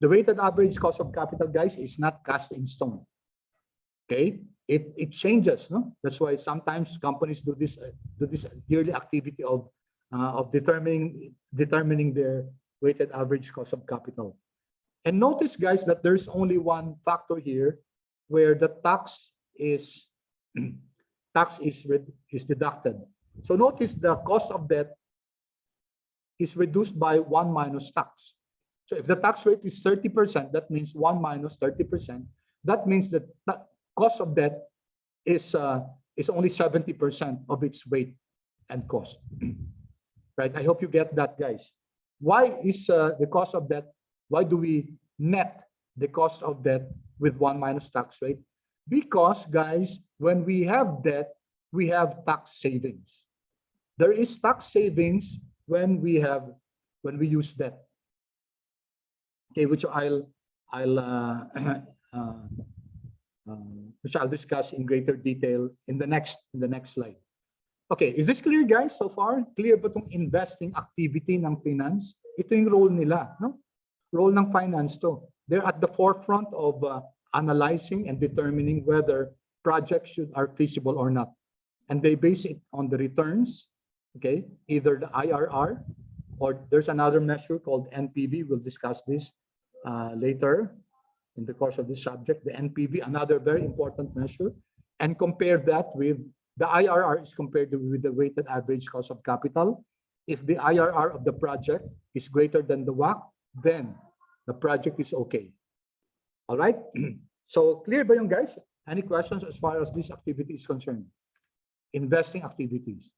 The weighted average cost of capital, guys, is not cast in stone. Okay, it changes. No, that's why sometimes companies do this yearly activity of determining their weighted average cost of capital. And notice, guys, that there's only one factor here where the tax is deducted. So notice the cost of debt is reduced by 1 minus tax. So if the tax rate is 30%, that means 1 minus 30%. That means that the cost of debt is only 70% of its weight and cost. Right? I hope you get that, guys. Why is the cost of debt? Why do we net the cost of debt with 1 minus tax rate? Because, guys, when we have debt, we have tax savings. There is tax savings when we use debt. Okay, which I'll discuss in greater detail in the next slide. Okay, is this clear, guys, so far? Clear ba itong investing activity ng finance? Ito yung role nila, no? Role ng finance to. They're at the forefront of analyzing and determining whether projects are feasible or not. And they base it on the returns, okay? Either the IRR, or there's another measure called NPV. We'll discuss this later in the course of this subject. The NPV, another very important measure, and compare that with the IRR is compared with the weighted average cost of capital. If the IRR of the project is greater than the WACC, then the project is okay. All right. So clear ba yung guys? Any questions as far as this activity is concerned? Investing activities.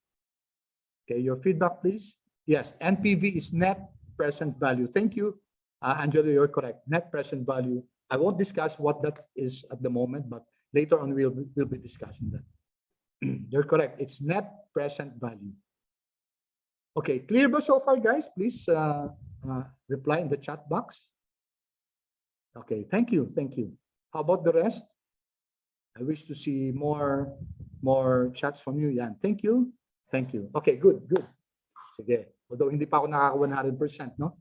Okay, your feedback, please. Yes, NPV is net present value. Thank you, Angelo, you're correct. Net present value. I won't discuss what that is at the moment, but later on we'll be discussing that. You're correct. It's net present value. Okay, clear ba so far, guys? Please reply in the chat box. Okay, thank you, thank you. How about the rest? I wish to see more chats from you, Yan. Thank you, thank you. Okay, good. Sige. Although hindi pa ako nakaka 100%, no?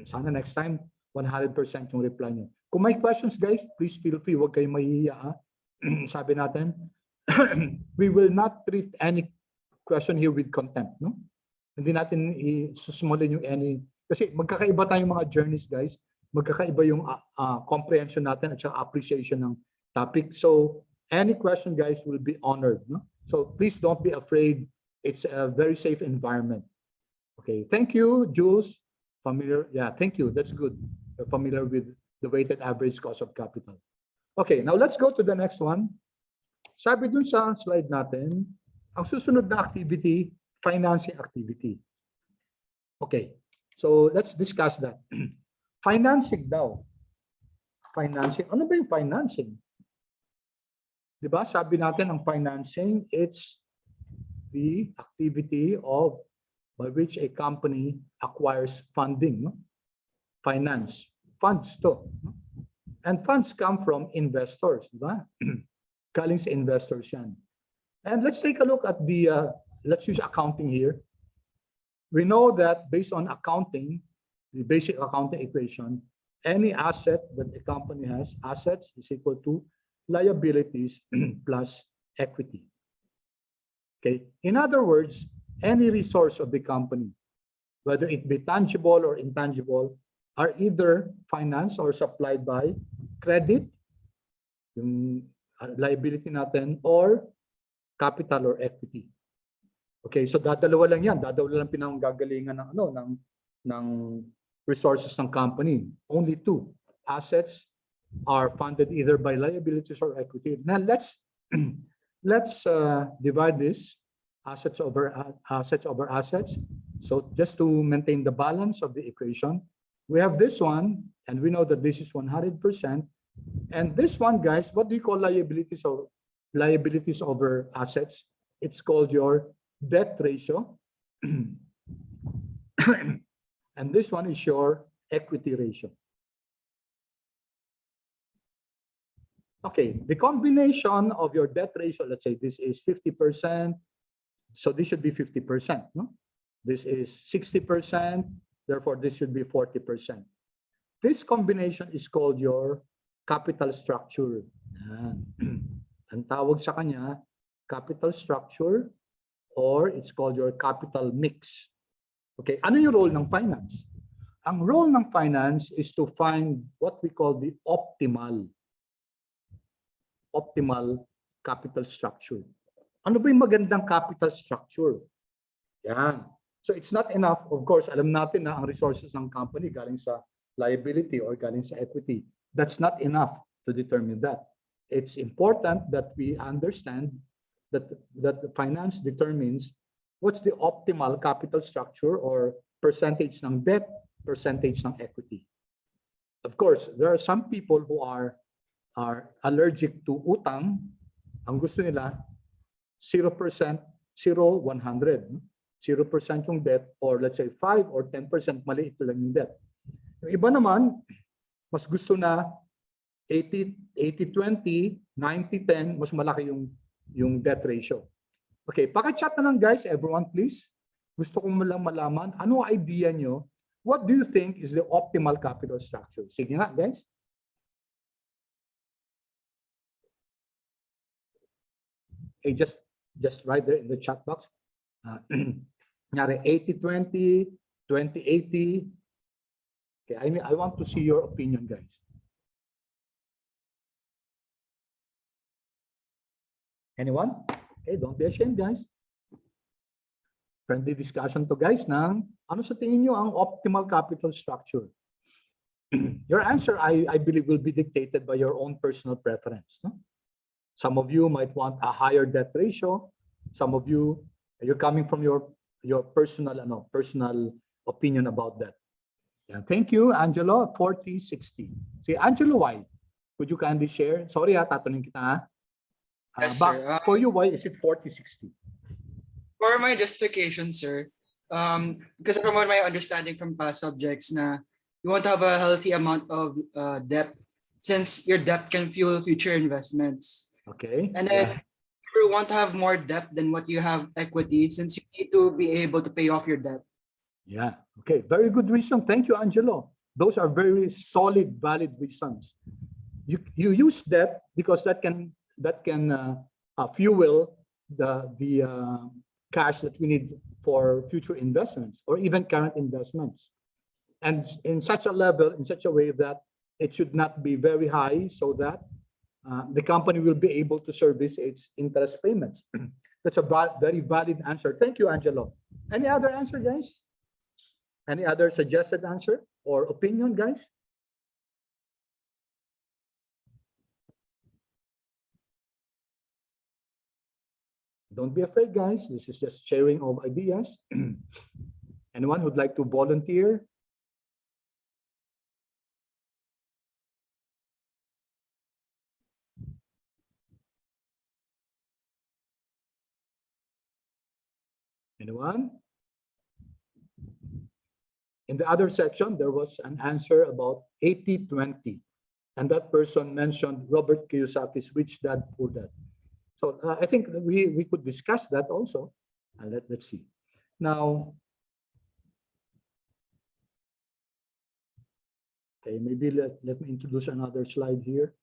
Sana next time 100% yung reply niyo. Kung may questions, guys, please feel free. Huwag kayong mahihiya. Sabi natin, we will not treat any question here with contempt, no? Hindi natin isusumulin yung any, kasi magkakaiba tayong mga journeys, guys. Magkakaiba yung comprehension natin at saka appreciation ng topic. So any question, guys, will be honored, no? So please don't be afraid. It's a very safe environment. Okay, thank you, Jules. Familiar? Yeah, thank you. That's good. You're familiar with the weighted average cost of capital. Okay, now let's go to the next one. Sabi dun sa slide natin, ang susunod na activity, financing activity. Okay, so let's discuss that. Financing daw. Financing. Ano ba yung financing? Diba? Sabi natin ang financing, it's the activity by which a company acquires funding. No? Finance. Funds to. No? And funds come from investors. Diba? Galing sa investors yan. And let's take a look at let's use accounting here. We know that based on accounting, the basic accounting equation, any asset that a company has, assets is equal to liabilities plus equity. Okay. In other words, any resource of the company, whether it be tangible or intangible, are either financed or supplied by credit, yung liability natin, or capital or equity. Okay, so dadalawa lang yan. Dadalawa lang pinanggagalingan ng resources ng company. Only two. Assets are funded either by liabilities or equity. Now let's divide this assets over assets. So just to maintain the balance of the equation, we have this one, and we know that this is 100%. And this one, guys, what do you call liabilities or liabilities over assets? It's called your debt ratio. And this one is your equity ratio. Okay, the combination of your debt ratio, let's say this is 50%, so this should be 50%, no? This is 60%, therefore this should be 40%. This combination is called your capital structure. Ang tawag sa kanya, capital structure, or it's called your capital mix. Okay, ano yung role ng finance? Ang role ng finance is to find what we call the optimal capital structure. Ano ba yung magandang capital structure? Yan. So it's not enough, of course, alam natin na ang resources ng company galing sa liability or galing sa equity. That's not enough to determine that. It's important that we understand that the finance determines what's the optimal capital structure or percentage ng debt, percentage ng equity. Of course, there are some people who are allergic to utang. Ang gusto nila 0%, 0, 100. 0% yung debt, or let's say 5 or 10%, maliit lang yung debt. Yung iba naman, mas gusto na 80-20, 90-10, mas malaki yung debt ratio. Okay, paki-chat na lang guys, everyone please. Gusto kong lang malaman, ano idea nyo? What do you think is the optimal capital structure? Sige nga guys. Okay, just right there in the chat box. 80-20, 20-80. Okay, I want to see your opinion, guys. Anyone? Okay, don't be ashamed, guys. Friendly discussion to guys ng ano sa tingin nyo ang optimal capital structure? Your answer, I believe, will be dictated by your own personal preference. No? Some of you might want a higher debt ratio. Some of you, you're coming from your personal opinion about that. Yeah, thank you, Angelo. 40-60. See, Angelo, why? Could you kindly share? Sorry, tatanungin kita. Yes, But sir. for you, why is it 40-60? For my justification, sir, because from what my understanding from past subjects, na you want to have a healthy amount of debt, since your debt can fuel future investments. Okay. And then you want to have more debt than what you have equity, since you need to be able to pay off your debt. Yeah. Okay. Very good reason. Thank you, Angelo. Those are very solid, valid reasons. You use debt because that can fuel the cash that we need for future investments or even current investments, and in such a level, in such a way that it should not be very high, so that the company will be able to service its interest payments. That's a very valid answer. Thank you, Angelo. Any other answer, guys? Any other suggested answer or opinion, guys? Don't be afraid, guys. This is just sharing of ideas. Anyone who'd like to volunteer? Anyone? In the other section, there was an answer about 80-20. And that person mentioned Robert Kiyosaki's Rich Dad, Poor Dad. So I think we could discuss that also. Let's see. Now, okay, maybe let me introduce another slide here.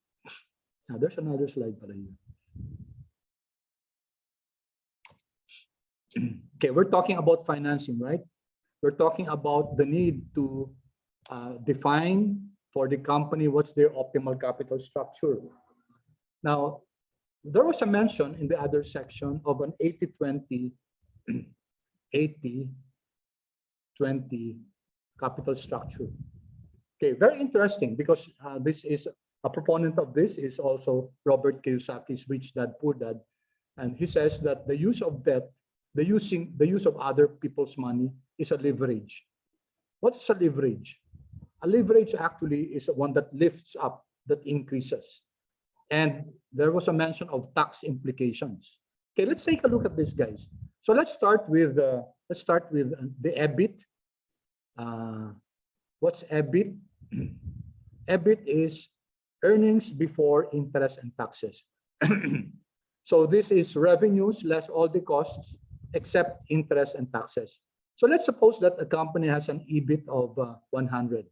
Now, there's another slide para here. Okay, we're talking about financing, right? We're talking about the need to define for the company what's their optimal capital structure. Now, there was a mention in the other section of an 80-20 capital structure. Okay, very interesting, because this is a proponent of this is also Robert Kiyosaki's Rich Dad, Poor Dad, and he says that the use of debt, the use of other people's money is a leverage. What is a leverage? A leverage actually is one that lifts up that increases. And there was a mention of tax implications. Okay, let's take a look at this, guys. So let's start with the EBIT. What's EBIT? EBIT is earnings before interest and taxes. So this is revenues less all the costs except interest and taxes. So let's suppose that a company has an EBIT of 100.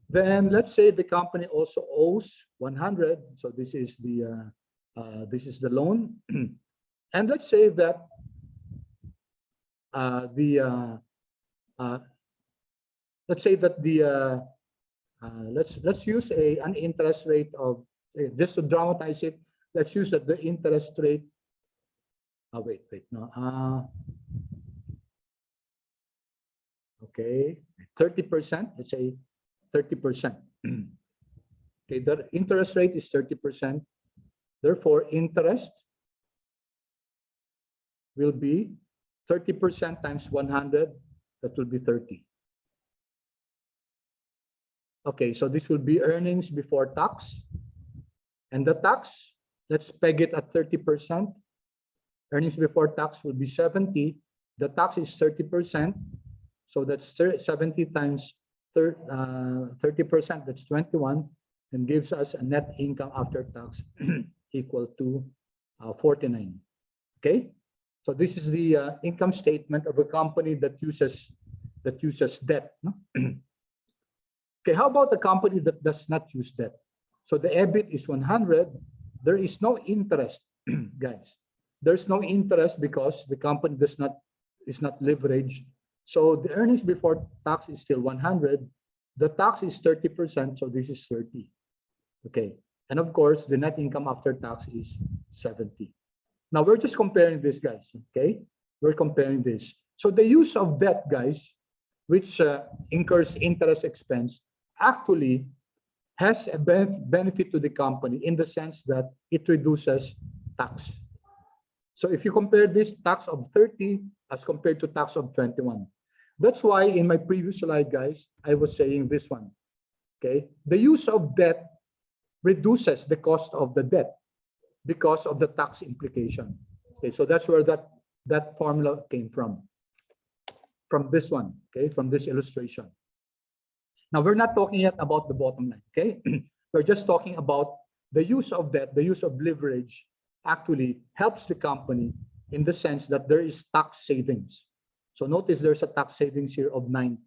Then let's say the company also owes 100. So this is the loan. And let's say that let's use an interest rate of, just to dramatize it, let's use that the interest rate, okay, 30%, let's say 30%. Okay, the interest rate is 30%. Therefore, interest will be 30% times 100, that will be 30. Okay, so this will be earnings before tax. And the tax, let's peg it at 30%. Earnings before tax will be 70. The tax is 30%. So that's 70 times 30%, that's 21, and gives us a net income after tax equal to 49. Okay, so this is the income statement of a company that uses debt. No? Okay, how about a company that does not use debt? So the EBIT is 100. There is no interest, guys. There's no interest because the company is not leveraged. So the earnings before tax is still 100. The tax is 30%, so this is 30. Okay, and of course, the net income after tax is 70. Now we're just comparing this, guys. Okay, we're comparing this. So the use of debt, guys, which incurs interest expense, actually has a benefit to the company in the sense that it reduces tax. So if you compare this tax of 30 as compared to tax of 21, that's why in my previous slide, guys, I was saying this one. Okay, the use of debt reduces the cost of the debt because of the tax implication. Okay, so that's where that formula came from this one. Okay, from this illustration. Now we're not talking yet about the bottom line. Okay, we're just talking about the use of debt, the use of leverage actually helps the company in the sense that there is tax savings. So notice there's a tax savings here of 9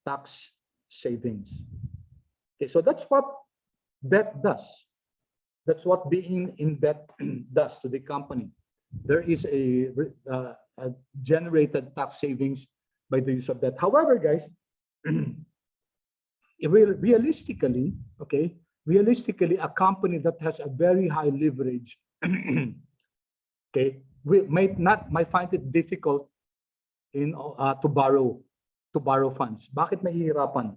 tax savings. Okay, so that's what debt does. That's what being in debt does to the company. There is a generated tax savings by the use of debt. However, guys, realistically, okay, a company that has a very high leverage, okay, might find it difficult to borrow funds. Bakit mahihirapan?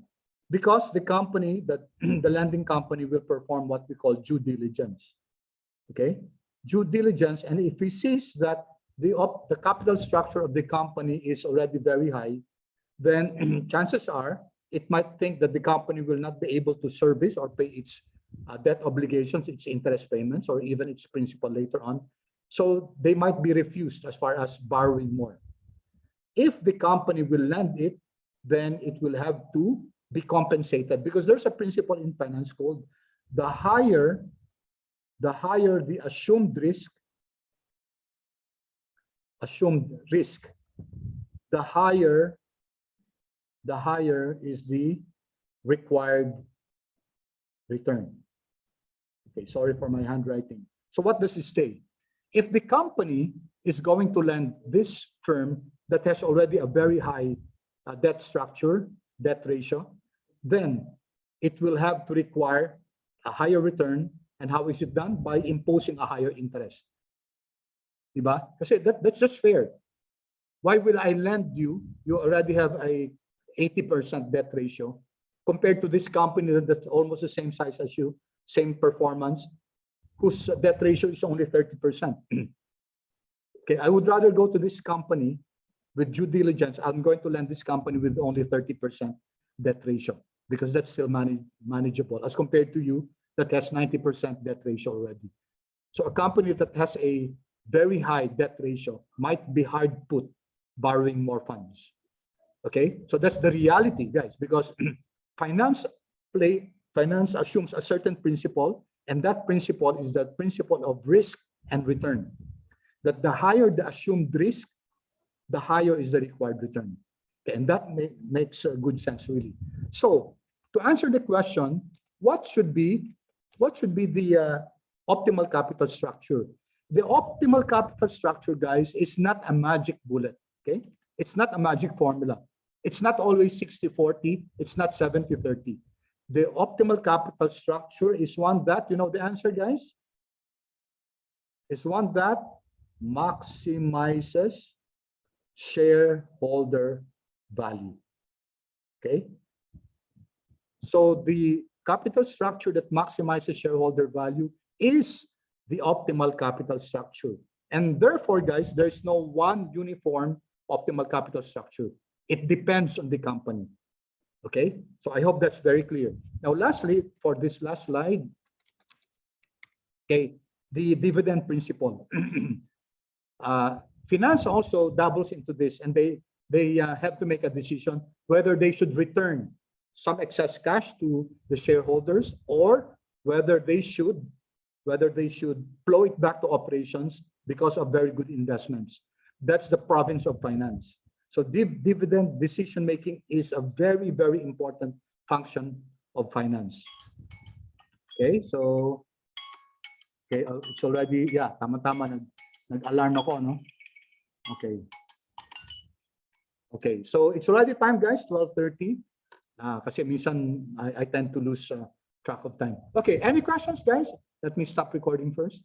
Because the company the lending company will perform what we call due diligence. Okay, due diligence, and if he sees that the capital structure of the company is already very high, then chances are it might think that the company will not be able to service or pay its debt obligations, its interest payments, or even its principal later on. So they might be refused as far as borrowing more. If the company will lend it, then it will have to be compensated, because there's a principle in finance called the higher the assumed risk, the higher is the required return. Okay, sorry for my handwriting. So what does it say? If the company is going to lend this firm that has already a very high debt structure, debt ratio, then it will have to require a higher return. And how is it done? By imposing a higher interest. Diba? Kasi that's just fair. Why will I lend you? You already have a 80% debt ratio compared to this company that's almost the same size as you, same performance, whose debt ratio is only 30%. Okay, I would rather go to this company with due diligence. I'm going to lend this company with only 30% debt ratio. because that's still manageable as compared to you that has 90% debt ratio already. So a company that has a very high debt ratio might be hard put borrowing more funds. Okay, so that's the reality, guys, because finance assumes a certain principle, and that principle is the principle of risk and return. That the higher the assumed risk, the higher is the required return. Okay, and that makes good sense, really. So to answer the question, what should be the optimal capital structure? The optimal capital structure, guys, is not a magic bullet. Okay, it's not a magic formula. It's not always 60-40. It's not 70-30. The optimal capital structure is one that, you know the answer, guys? Is one that maximizes shareholder value. Okay? So the capital structure that maximizes shareholder value is the optimal capital structure. And therefore, guys, there's no one uniform optimal capital structure. It depends on the company. Okay, so I hope that's very clear. Now, lastly, for this last slide, okay, the dividend principle. Finance also doubles into this, and they have to make a decision whether they should return some excess cash to the shareholders or whether they should flow it back to operations because of very good investments. That's the province of finance. So dividend decision making is a very, very important function of finance. Okay, so okay, it's already, yeah, tama-tama, nag-alarm ako, no? Okay. Okay, so it's already time, guys, 12:30. Kasi minsan I tend to lose track of time. Okay, any questions, guys? Let me stop recording first.